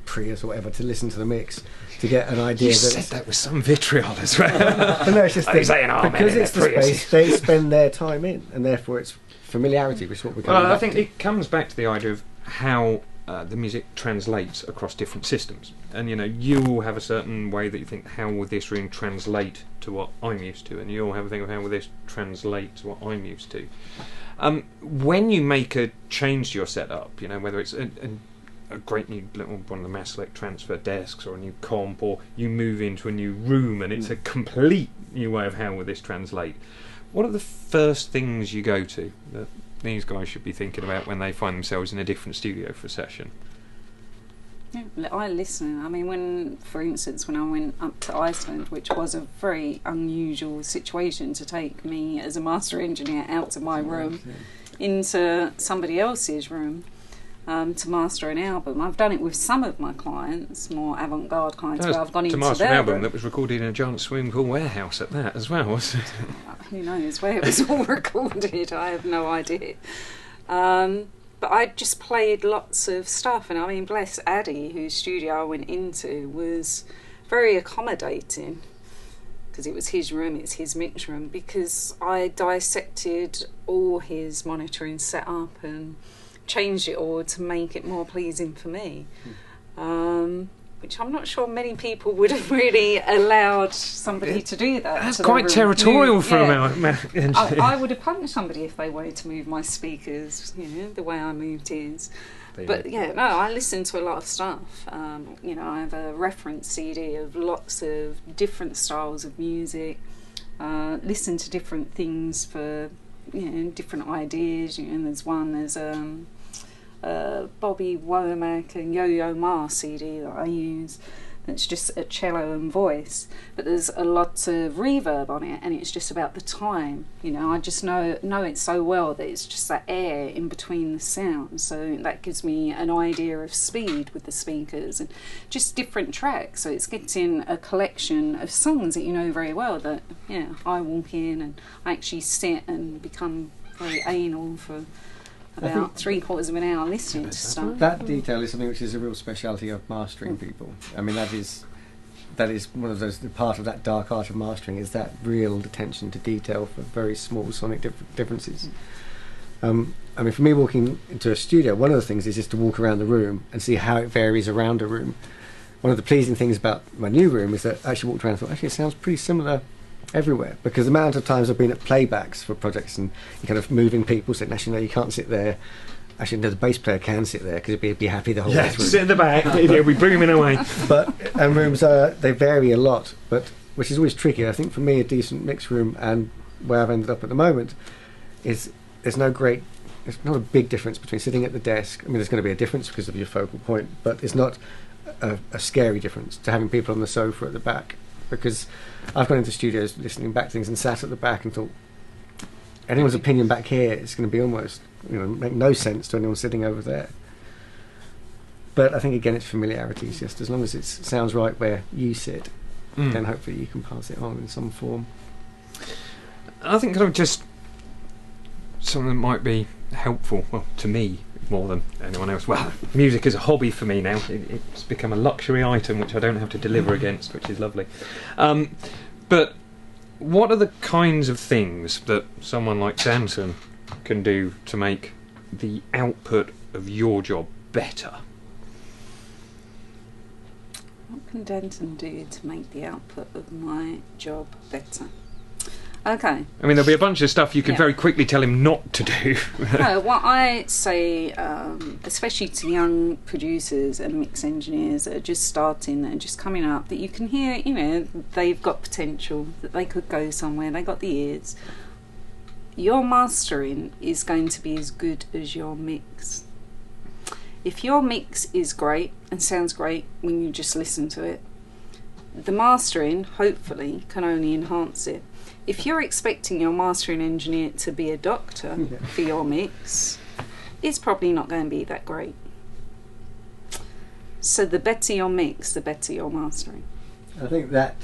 Prius or whatever to listen to the mix to get an idea. You said that with some vitriol as well. But no, it's just because it's the space they spend their time in, and therefore it's familiarity, which is what we're going to. Well, I think it comes back to the idea of how the music translates across different systems, and you all have a certain way that you think, how will this room translate to what I'm used to, and you all have a thing of how will this translate to what I'm used to. When you make a change to your setup, whether it's a great new one of the mass select transfer desks or a new comp, or you move into a new room and it's a complete new way of how will this translate, what are the first things you go to that these guys should be thinking about when they find themselves in a different studio for a session? Yeah, I listen. I mean, for instance, when I went up to Iceland, which was a very unusual situation to take me as a master engineer out of my room into somebody else's room, to master an album. I've done it with some of my clients, more avant-garde clients, where I've gone into their to master an album room. that was recorded in a giant swimming pool warehouse at that as well, wasn't it? Who knows where it was all recorded? I have no idea. But I just played lots of stuff, and I mean, bless Addy, whose studio I went into, was very accommodating, because it was his room, it's his mix room, because I dissected all his monitoring setup and changed it all to make it more pleasing for me, which I'm not sure many people would have really allowed somebody to do that. That's quite territorial for a man. I would have punched somebody if they wanted to move my speakers, the way I moved his. But I listen to a lot of stuff. I have a reference CD of lots of different styles of music. Listen to different things for different ideas. There's one, there's Bobby Womack and Yo-Yo Ma CD that I use. It's just a cello and voice, but there's a lot of reverb on it, and it's just about the time. I just know it so well that it's just that air in between the sounds, so that gives me an idea of speed with the speakers and just different tracks. So it's getting a collection of songs that you know very well that I walk in and I actually sit and become very anal for about 3/4 of an hour listening to stuff. That detail is something which is a real speciality of mastering people. I mean, that is one of those, the part of that dark art of mastering is that real attention to detail for very small sonic differences. I mean, for me, walking into a studio, one of the things is just to walk around the room and see how it varies around a room. One of the pleasing things about my new room is that I actually walked around and thought, actually, it sounds pretty similar everywhere, because the amount of times I've been at playbacks for projects and you're kind of moving people saying, actually no, you can't sit there, actually no, the bass player can sit there because he'd be happy the whole way through. Sit in the back. We bring him in away. And rooms they vary a lot, but which is always tricky. I think for me a decent mix room and where I've ended up at the moment is there's not a big difference between sitting at the desk. I mean, there's going to be a difference because of your focal point, but it's not a scary difference to having people on the sofa at the back, because I've gone into studios listening back to things and sat at the back and thought anyone's opinion back here is going to be almost make no sense to anyone sitting over there. But I think again it's familiarity. It's just as long as it sounds right where you sit, then hopefully you can pass it on in some form. I think kind of just something that might be helpful, well, to me more than anyone else. Well, music is a hobby for me now. It's become a luxury item which I don't have to deliver against, which is lovely. But what are the kinds of things that someone like Danton can do to make the output of your job better? What can Danton do to make the output of my job better? Okay. I mean, there'll be a bunch of stuff you could very quickly tell him not to do. No, what I say, especially to young producers and mix engineers that are just starting and just coming up, that you can hear, they've got potential, that they could go somewhere, they got the ears. Your mastering is going to be as good as your mix. If your mix is great and sounds great when you just listen to it, the mastering, hopefully, can only enhance it. If you're expecting your mastering engineer to be a doctor for your mix, it's probably not going to be that great. So the better your mix, the better your mastering. I think that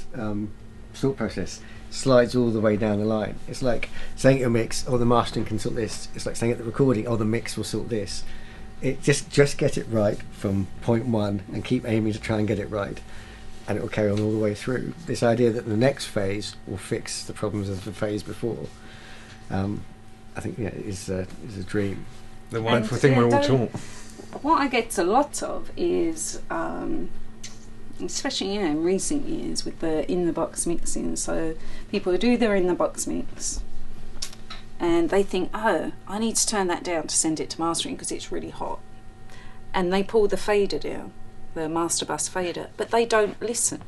thought process slides all the way down the line. It's like saying at your mix, oh, the mastering can sort this. It's like saying at the recording, oh, the mix will sort this. It just get it right from point one and keep aiming to try and get it right. And it will carry on all the way through. This idea that the next phase will fix the problems of the phase before, I think is a dream. The wonderful thing we're all taught. What I get a lot of is, especially in recent years with the in-the-box mixing, so people who do their in-the-box mix and they think, oh, I need to turn that down to send it to mastering because it's really hot. And they pull the fader down, the master bus fader, but they don't listen.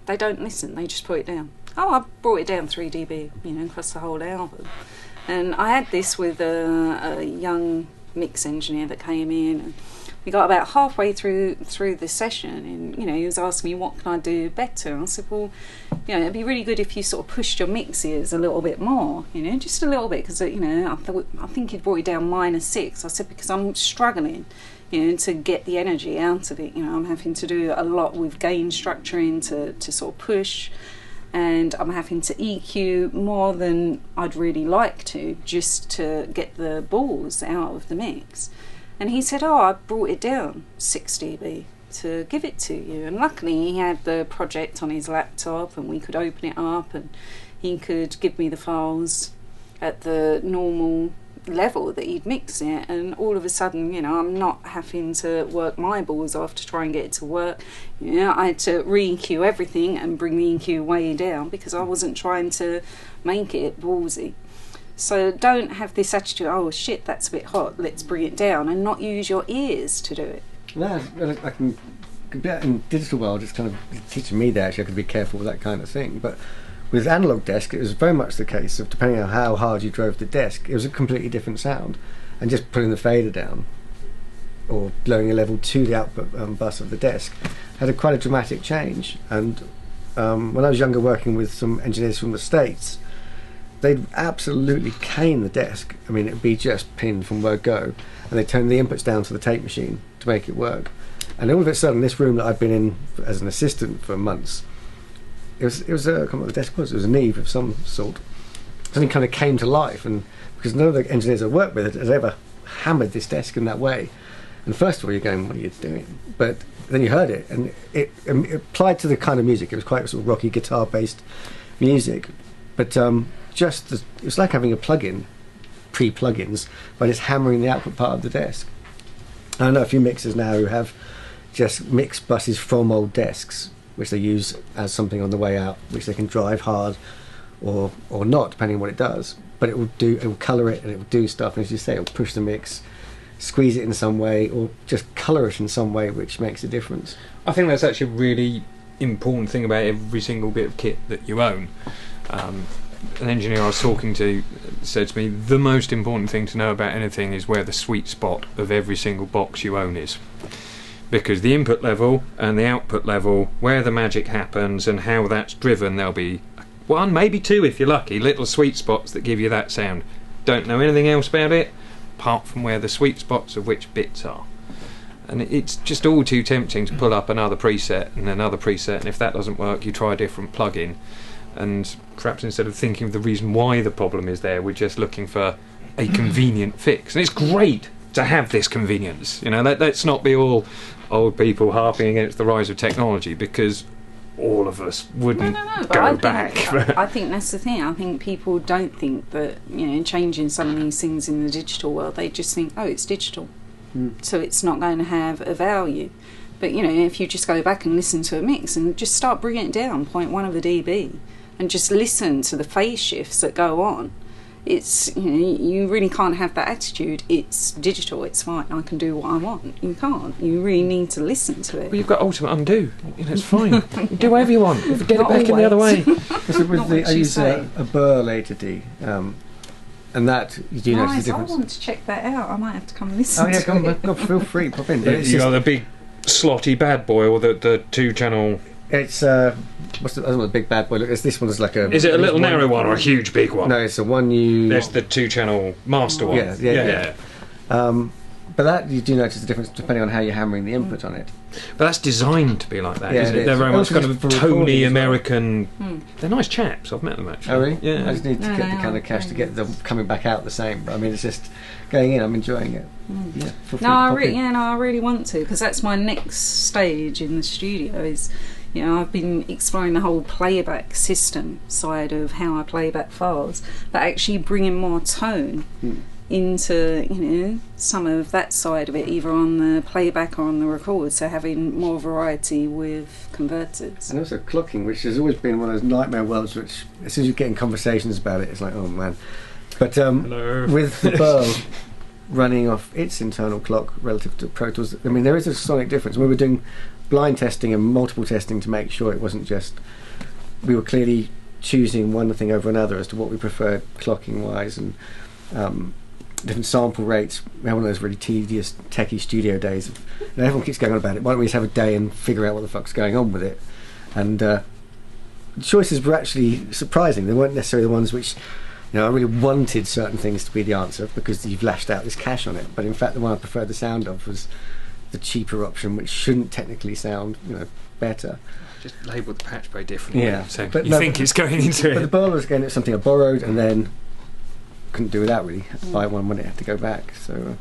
They don't listen, they just put it down. Oh, I brought it down 3 dB, across the whole album. And I had this with a young mix engineer that came in, and we got about halfway through the session, and he was asking me, what can I do better? And I said, well, it'd be really good if you sort of pushed your mixes a little bit more, just a little bit, because I think he'd brought it down -6. I said, because I'm struggling to get the energy out of it. I'm having to do a lot with gain structuring to sort of push, and I'm having to EQ more than I'd really like to, just to get the balls out of the mix. And he said, oh, I brought it down 6 dB to give it to you. And luckily he had the project on his laptop and we could open it up and he could give me the files at the normal level that he'd mix it, and all of a sudden I'm not having to work my balls off to try and get it to work. I had to re-EQ everything and bring the EQ way down because I wasn't trying to make it ballsy. So don't have this attitude, oh shit, that's a bit hot, let's bring it down, and not use your ears to do it. No, I can in digital world, it's kind of teaching me that actually I could be careful with that kind of thing. But with analog desk, it was very much the case of, depending on how hard you drove the desk, it was a completely different sound. And just putting the fader down or blowing a level to the output bus of the desk had quite a dramatic change. And when I was younger, working with some engineers from the States, they'd absolutely cane the desk. I mean, it'd be just pinned from word go, and they'd turn the inputs down to the tape machine to make it work. And all of a sudden, this room that I'd been in as an assistant for months, it was I can't remember what the desk was. It was a Neve of some sort. Something kind of came to life, and because none of the engineers I worked with had ever hammered this desk in that way. And first of all, you're going, "What are you doing?" But then you heard it, and it applied to the kind of music. It was quite sort of rocky guitar-based music, but it was like having a plug-in, pre-plugins, by just hammering the output part of the desk. I know a few mixers now who have just mix buses from old desks, which they use as something on the way out, which they can drive hard or not, depending on what it does. But it will colour it, and it will do stuff, and as you say, it will push the mix, squeeze it in some way, or just colour it in some way, which makes a difference. I think that's actually a really important thing about every single bit of kit that you own. An engineer I was talking to said to me, the most important thing to know about anything is where the sweet spot of every single box you own is. Because the input level and the output level, where the magic happens and how that's driven, there'll be one, maybe two if you're lucky, little sweet spots that give you that sound. Don't know anything else about it, apart from where the sweet spots of which bits are. And it's just all too tempting to pull up another preset, and if that doesn't work, you try a different plug-in. And perhaps instead of thinking of the reason why the problem is there, we're just looking for a convenient fix. And it's great to have this convenience. You know, let's not be all old people harping against the rise of technology, because all of us wouldn't go back. I think that's the thing. I think people don't think that, changing some of these things in the digital world, they just think, oh, it's digital, so it's not going to have a value. But, if you just go back and listen to a mix and just start bringing it down 0.1 of a dB and just listen to the phase shifts that go on, it's, you really can't have that attitude. It's digital, it's fine, I can do what I want. You can't. You really need to listen to it. Well, you've got ultimate undo. It's fine. You do whatever you want. Get it back in the other way. I use a Burr later D, and that you do notice the difference. I want to check that out. I might have to come and listen. Oh yeah, come on, feel free, pop in. You got the big slotty bad boy, or the 2-channel. It's what's the other one? The big bad boy. Look, this one's like a. Is it a little narrow one or a huge big one? No, it's a one you. There's the 2-channel master one. Yeah. But that you do notice the difference depending on how you're hammering the input on it. But that's designed to be like that, yeah, isn't it? They're very much kind of Tony American. Well. They're nice chaps. I've met them actually. Oh really? Yeah. I just need to get the kind of cash to get them coming back out the same. But I mean, it's just going in. I'm enjoying it. Yeah. I really want to, because that's my next stage in the studio. Is I've been exploring the whole playback system side of how I play back files, but actually bringing more tone into some of that side of it, either on the playback or on the record, so having more variety with converters. And also clocking, which has always been one of those nightmare worlds, which as soon as you get in conversations about it, it's like, oh man. But with the Burl running off its internal clock relative to Pro Tools, I mean, there is a sonic difference. We were doing blind testing and multiple testing to make sure it wasn't just, we were clearly choosing one thing over another as to what we preferred clocking wise, and different sample rates. We had one of those really tedious techie studio days and everyone keeps going on about it. Why don't we just have a day and figure out what the fuck's going on with it? And the choices were actually surprising. They weren't necessarily the ones which I really wanted certain things to be the answer because you've lashed out this cash on it, but in fact the one I preferred the sound of was the cheaper option, which shouldn't technically sound better. Just labelled the patch very differently. Yeah, so but you think it's going into it. But the Burl was again, it's something I borrowed and then couldn't do without really. Buy one when it had to go back. So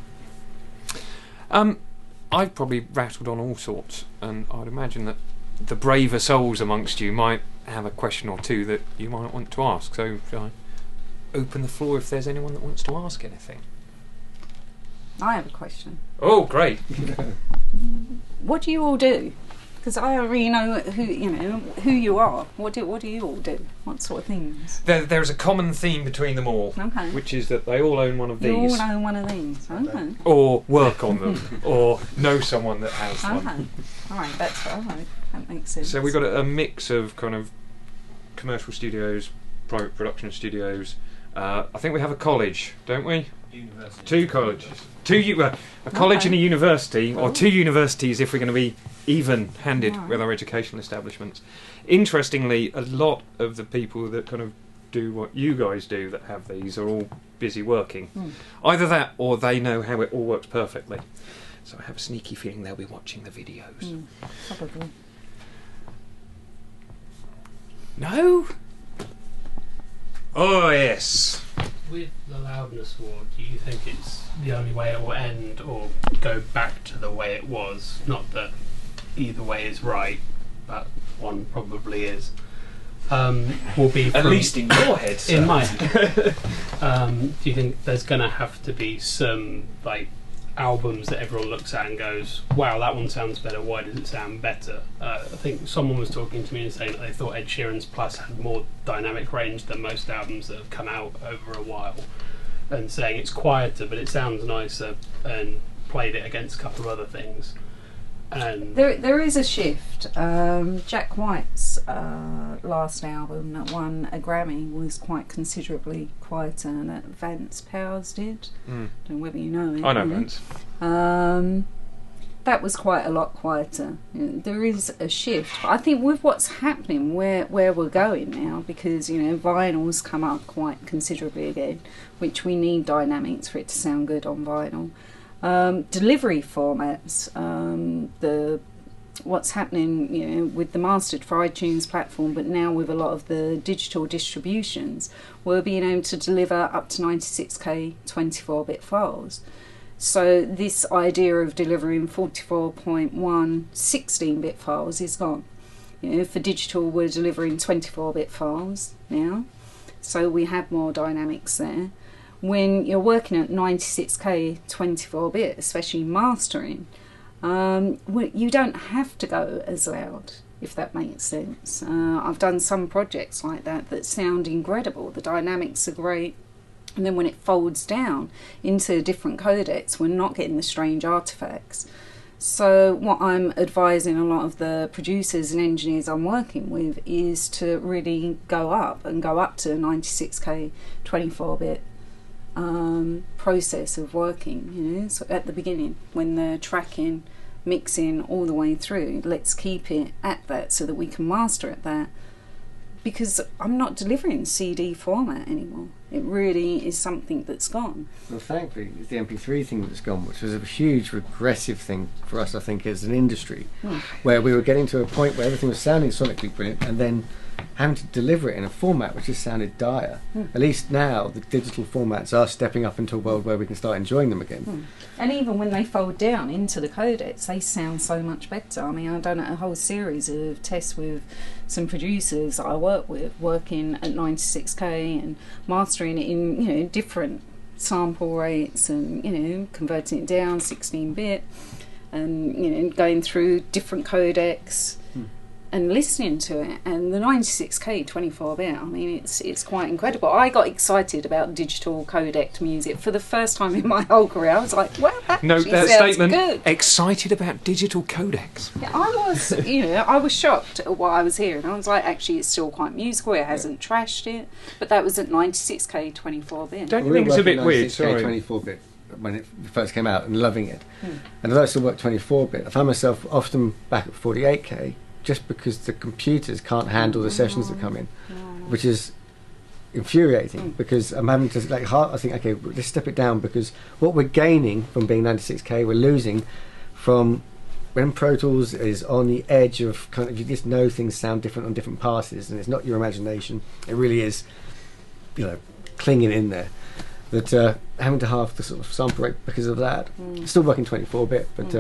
I've probably rattled on all sorts, and I'd imagine that the braver souls amongst you might have a question or two that you might want to ask. So shall I open the floor if there's anyone that wants to ask anything? I have a question. Oh, great. What do you all do? Because I don't really know who you are. What do you all do? What sort of things? There's a common theme between them all, okay, which is that they all own one of these. You all own one of these, okay. Or work on them, or know someone that has one. All right, that makes sense. So we've got a mix of kind of commercial studios, private production studios. I think we have a college, don't we? University. Two colleges. A college and a university, or two universities if we're going to be even-handed with our educational establishments. Interestingly, a lot of the people that kind of do what you guys do that have these are all busy working. Either that or they know how it all works perfectly. So I have a sneaky feeling they'll be watching the videos. Probably. No? Oh, yes. With the loudness war, do you think it's the only way it will end, or go back to the way it was? Not that either way is right, but one probably is. Will be at least in your head, sir. In my head. Do you think there's going to have to be some like albums that everyone looks at and goes, "Wow, that one sounds better. Why does it sound better?" I think someone was talking to me and saying that they thought Ed Sheeran's Plus had more dynamic range than most albums that have come out over a while, and saying it's quieter but it sounds nicer, and played it against a couple of other things. And there is a shift. Jack White's last album that won a Grammy was quite considerably quieter than Vance Powers did. Don't know whether you know it. I know Vance. That was quite a lot quieter. There is a shift. I think with what's happening, where we're going now, because vinyl's come up quite considerably again, which we need dynamics for it to sound good on vinyl. Delivery formats, what's happening with the mastered for iTunes platform, but now with a lot of the digital distributions, we're being able to deliver up to 96k 24-bit files. So this idea of delivering 44.1 16-bit files is gone. For digital we're delivering 24-bit files now, so we have more dynamics there. When you're working at 96k 24-bit, especially mastering, you don't have to go as loud, if that makes sense. I've done some projects like that sound incredible. The dynamics are great, and then when it folds down into different codecs, we're not getting the strange artifacts. So what I'm advising a lot of the producers and engineers I'm working with is to really go up to 96k 24-bit process of working, so at the beginning when they're tracking, mixing all the way through, let's keep it at that so that we can master at that, because I'm not delivering CD format anymore. It really is something that's gone. Well, thankfully it's the MP3 thing that's gone, which was a huge regressive thing for us, I think, as an industry, where we were getting to a point where everything was sounding sonically brilliant and then having to deliver it in a format which just sounded dire. At least now the digital formats are stepping up into a world where we can start enjoying them again. And even when they fold down into the codecs, they sound so much better. I mean, I've done a whole series of tests with some producers that I work with, working at 96k and mastering it in different sample rates, and converting it down 16-bit, and going through different codecs and listening to it. And the 96k 24-bit, I mean, it's quite incredible. I got excited about digital codec music for the first time in my whole career. I was like, wow, that sounds statement, good. Excited about digital codecs. Yeah, I was shocked at what I was hearing. I was like, actually, it's still quite musical. It hasn't trashed it. But that was at 96k 24-bit. Don't you think it's a bit weird? 24-bit when it first came out, and loving it. And although I still work 24-bit, I found myself often back at 48k, just because the computers can't handle the sessions that come in, which is infuriating, because I'm having to I think, okay, let's step it down, because what we're gaining from being 96k, we're losing from when Pro Tools is on the edge of kind of, you just know things sound different on different passes, and it's not your imagination, it really is, clinging in there. That having to halve the sort of sample rate because of that. Still working 24-bit, but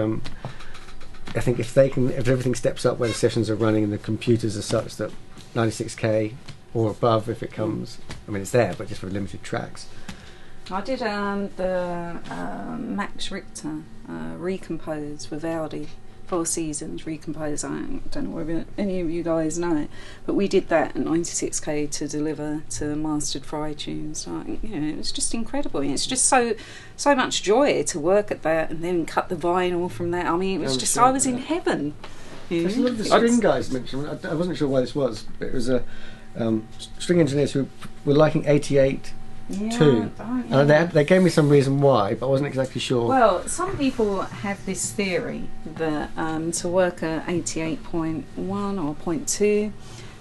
I think if everything steps up where the sessions are running and the computers are such that 96k or above, if it comes, I mean, it's there, but just for limited tracks. I did the Max Richter Recompose with Audi, 4 Seasons Recompose. I don't know whether any of you guys know it, but we did that at 96k to deliver to mastered for iTunes. It was just incredible. It's just so much joy to work at that and then cut the vinyl from that. I mean, it was just, I was in heaven. There's a lot of the string guys mentioned, I wasn't sure why this was, but it was a string engineers who were liking 88 too. Yeah. They gave me some reason why, but I wasn't exactly sure. Well, some people have this theory that to work at 88.1 or 0.2,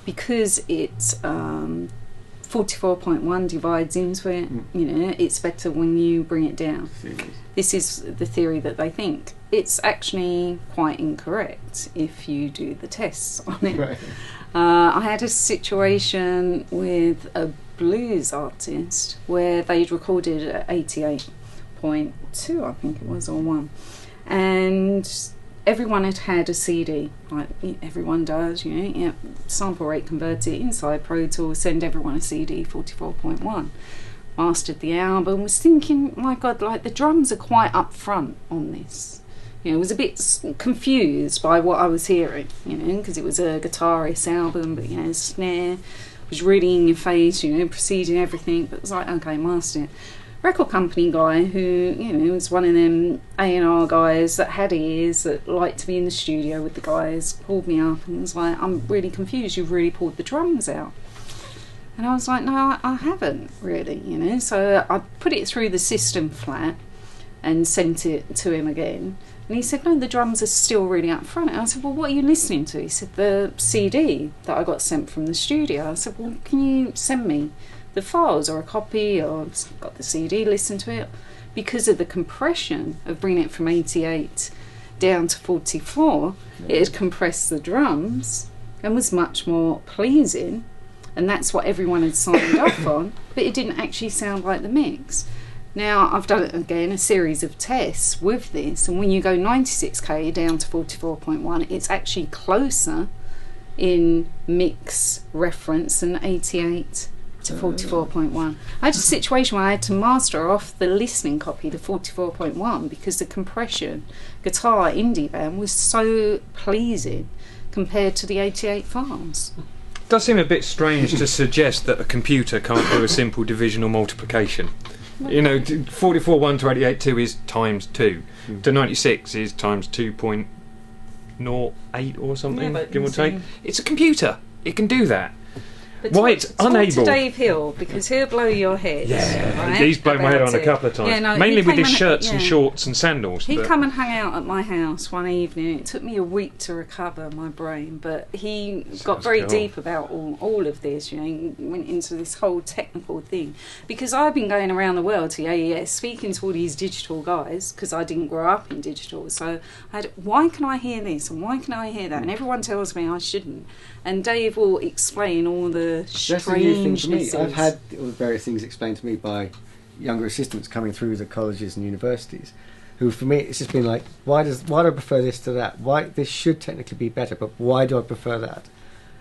because it's 44.1 divides into it, it's better when you bring it down. This is the theory that they think. It's actually quite incorrect if you do the tests on it. Right. I had a situation with a blues artist where they'd recorded at 88.2, I think it was, or 1, and everyone had a CD, like everyone does, sample rate convert it inside Pro Tools, send everyone a CD 44.1, mastered the album, was thinking, my God, like the drums are quite up front on this. Was a bit confused by what I was hearing, because it was a guitarist album, but snare was really in your face, preceding everything, but it was like, okay, master it. Record company guy who, was one of them A&R guys that had ears, that liked to be in the studio with the guys, called me up and was like, I'm really confused, you've really pulled the drums out. And I was like, no, I haven't really, so I put it through the system flat and sent it to him again. And he said, no, the drums are still really up front. And I said, well, what are you listening to? He said, the CD that I got sent from the studio. I said, well, can you send me the files or a copy, or got the CD, listen to it? Because of the compression of bringing it from 88 down to 44, it had compressed the drums and was much more pleasing. And that's what everyone had signed off on, but it didn't actually sound like the mix. Now, I've done, again, a series of tests with this, and when you go 96k down to 44.1, it's actually closer in mix reference than 88 to 44.1. I had a situation where I had to master off the listening copy to 44.1 because the compression guitar indie band was so pleasing compared to the 88 files. It does seem a bit strange to suggest that a computer can't do a simple division or multiplication. 44.1 to 88.2 is times 2. To 96 is times 2.08 or something, give or take. It's a computer. It can do that. But why it's unable. Talk to Dave Hill, because he'll blow your head. Yeah, right, he's blown my head on a couple of times. Yeah, no, mainly with his shirts and shorts and sandals. He come and hung out at my house one evening. It took me a week to recover my brain, but he got very deep about all of this. He went into this whole technical thing, because I've been going around the world to AES speaking to all these digital guys, because I didn't grow up in digital. So I had, why can I hear this and why can I hear that? And everyone tells me I shouldn't. And Dave will explain all the strangenesses. I've had all the various things explained to me by younger assistants coming through the colleges and universities, who, for me, it's just been like, why do I prefer this to that? Why this should technically be better, but why do I prefer that?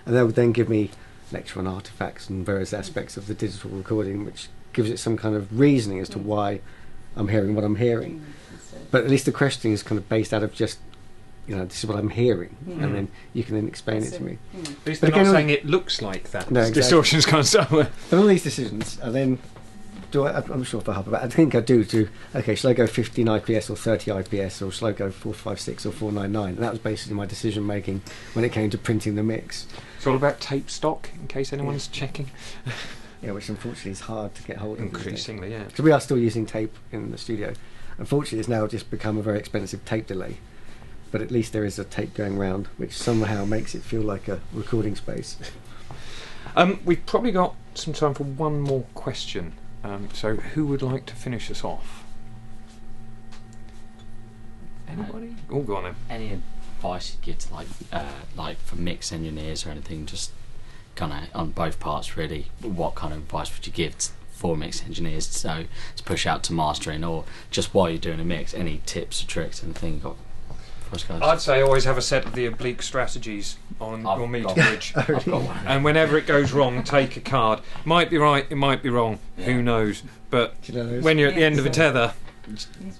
And they would then give me lecture on artifacts and various aspects of the digital recording, which gives it some kind of reasoning as to why I'm hearing what I'm hearing. But at least the questioning is kind of based out of just, this is what I'm hearing, and then you can then explain it to me. At least they're not saying it looks like that. No, exactly. Distortions can't start with. But all these decisions, and then I'm sure if I help, but I think I do. Okay, shall I go 15 IPS or 30 IPS, or shall I go 456 or 499? And that was basically my decision making when it came to printing the mix. It's all about tape stock, in case anyone's checking. Yeah, which unfortunately is hard to get hold of. Increasingly, yeah. Because we are still using tape in the studio. Unfortunately, it's now just become a very expensive tape delay. But at least there is a tape going round, which somehow makes it feel like a recording space. We've probably got some time for one more question. So who would like to finish us off? Anybody? Oh, go on then. Any advice you'd give to like for mix engineers or anything, just kind of on both parts really? What kind of advice would you give for mix engineers to push out to mastering, or just while you're doing a mix? Any tips or tricks, anything you got? I'd say always have a set of the oblique strategies on your meter bridge. I've got one. And whenever it goes wrong, take a card. Might be right, it might be wrong. Yeah. Who knows? But when you're at the end of a tether,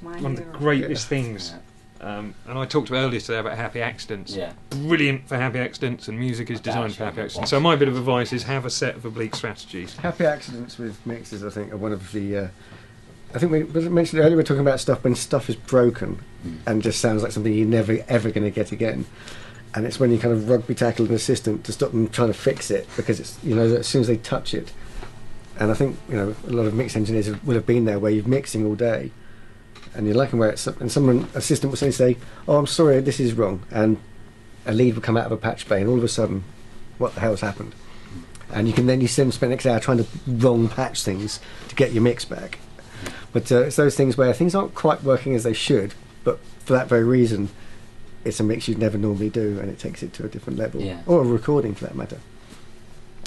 one of the greatest things. And I talked earlier today about happy accidents. Yeah. Brilliant for happy accidents, and music is designed for happy accidents. So my bit of advice is have a set of oblique strategies. Happy accidents with mixes, I think, are one of the... I think we mentioned earlier, we were talking about stuff when stuff is broken and just sounds like something you're never ever going to get again. and it's when you kind of rugby tackle an assistant to stop them trying to fix it, because it's, you know, as soon as they touch it. And I think, you know, a lot of mix engineers will have been there where you're mixing all day and you're looking where it's, and someone, assistant will suddenly say, oh, I'm sorry, this is wrong, and a lead will come out of a patch bay, and all of a sudden, what the hell's happened? And you can then, you spend the next hour trying to wrong patch things to get your mix back. But it's those things where things aren't quite working as they should, but for that very reason, it's a mix you'd never normally do, and it takes it to a different level. Yeah. Or a recording, for that matter.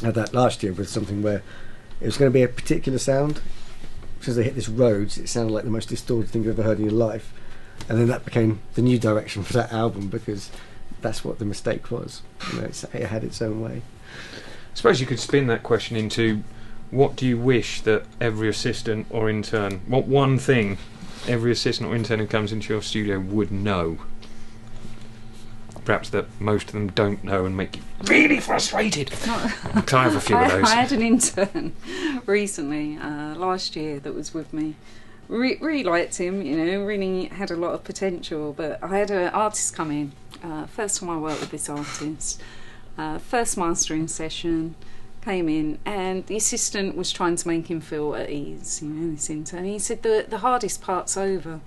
I had that last year with something where it was going to be a particular sound. As they hit this Rhodes, it sounded like the most distorted thing you've ever heard in your life. And then that became the new direction for that album, because that's what the mistake was. You know, it had its own way. I suppose you could spin that question into, what do you wish that every assistant or intern, what one thing every assistant or intern who comes into your studio would know? Perhaps that most of them don't know and make you really frustrated. I have a few of those. I had an intern recently, last year, that was with me. Really liked him, you know, really had a lot of potential, but I had an artist come in. First time I worked with this artist. First mastering session, came in, and the assistant was trying to make him feel at ease, you know, this intern. He said the hardest part's over.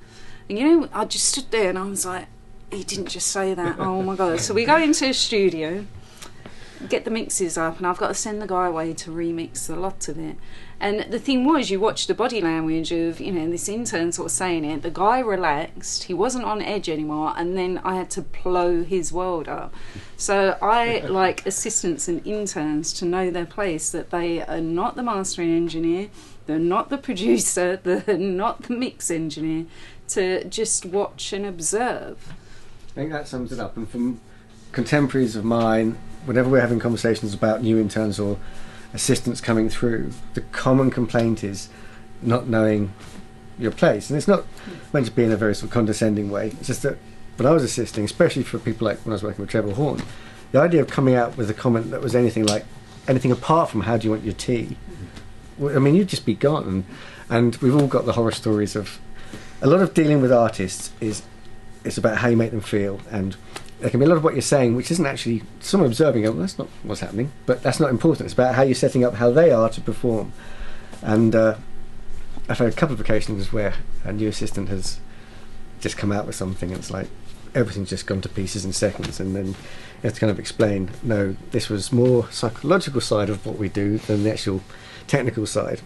And you know, I just stood there and I was like, he didn't just say that, oh my God. So we go into a studio, get the mixes up, and I've got to send the guy away to remix a lot of it. And the thing was, you watch the body language of, you know, this intern sort of saying it, the guy relaxed, he wasn't on edge anymore, and then I had to blow his world up. So I like assistants and interns to know their place, that they are not the mastering engineer, they're not the producer, they're not the mix engineer, to just watch and observe. I think that sums it up. And from contemporaries of mine, whenever we're having conversations about new interns or assistants coming through, the common complaint is not knowing your place. And it's not meant to be in a very sort of condescending way. It's just that when I was assisting, especially for people like when I was working with Treble Horn, the idea of coming out with a comment that was anything apart from how do you want your tea, I mean, you'd just be gone. And we've all got the horror stories of, a lot of dealing with artists it's about how you make them feel, and there can be a lot of what you're saying which isn't actually, someone observing, well, that's not what's happening, but that's not important. It's about how you're setting up how they are to perform. And I've had a couple of occasions where a new assistant has just come out with something and it's like everything's just gone to pieces in seconds, and then you have to kind of explain, no, this was more psychological side of what we do than the actual technical side.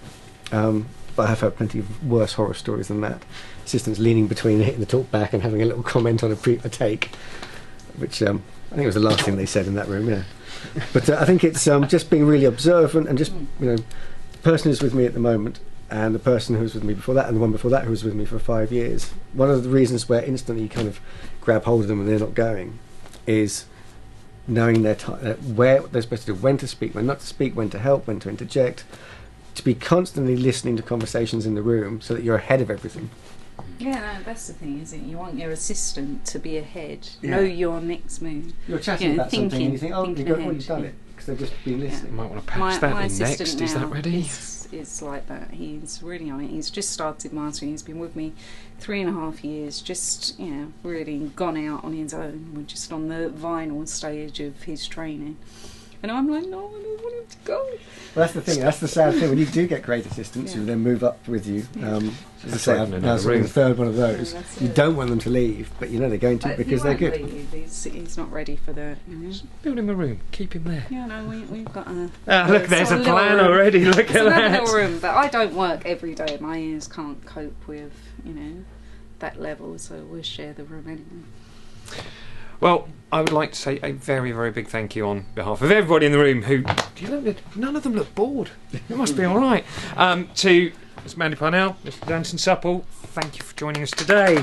But I have had plenty of worse horror stories than that. Assistants leaning between hitting the talk back and having a little comment on a take, which I think was the last thing they said in that room, yeah. But I think it's just being really observant, and just, you know, the person who's with me at the moment and the person who was with me before that and the one before that who was with me for 5 years, one of the reasons where instantly you kind of grab hold of them and they're not going is knowing their time, where they're supposed to do, when to speak, when not to speak, when to help, when to interject, to be constantly listening to conversations in the room so that you're ahead of everything. Yeah, no, that's the thing, isn't it? You want your assistant to be ahead, know your next move. You're chatting about something and you think, oh, you've done it, because they've just been listening. You might want to patch that in next. Is that ready? Is like that. He's really on it. He's just started mastering. He's been with me 3.5 years. Just, you know, really gone out on his own. We're just on the vinyl stage of his training. And I'm like, no, I don't want him to go. Well, that's the thing. That's the sad thing. When you do get great assistants who then move up with you, as I say, now sort of the third one of those, you don't want them to leave, but you know they're going to, because they're good. He's not ready for that. You know? Just build him a room. Keep him there. Yeah, no, we've got a... look, there's a plan already. Look at that. It's a little room, but I don't work every day. My ears can't cope with, you know, that level, so we'll share the room anyway. Well, I would like to say a very, very big thank you on behalf of everybody in the room who... none of them look bored. It must be all right. To Ms. Mandy Parnell, Mr. Danton Supple, thank you for joining us today.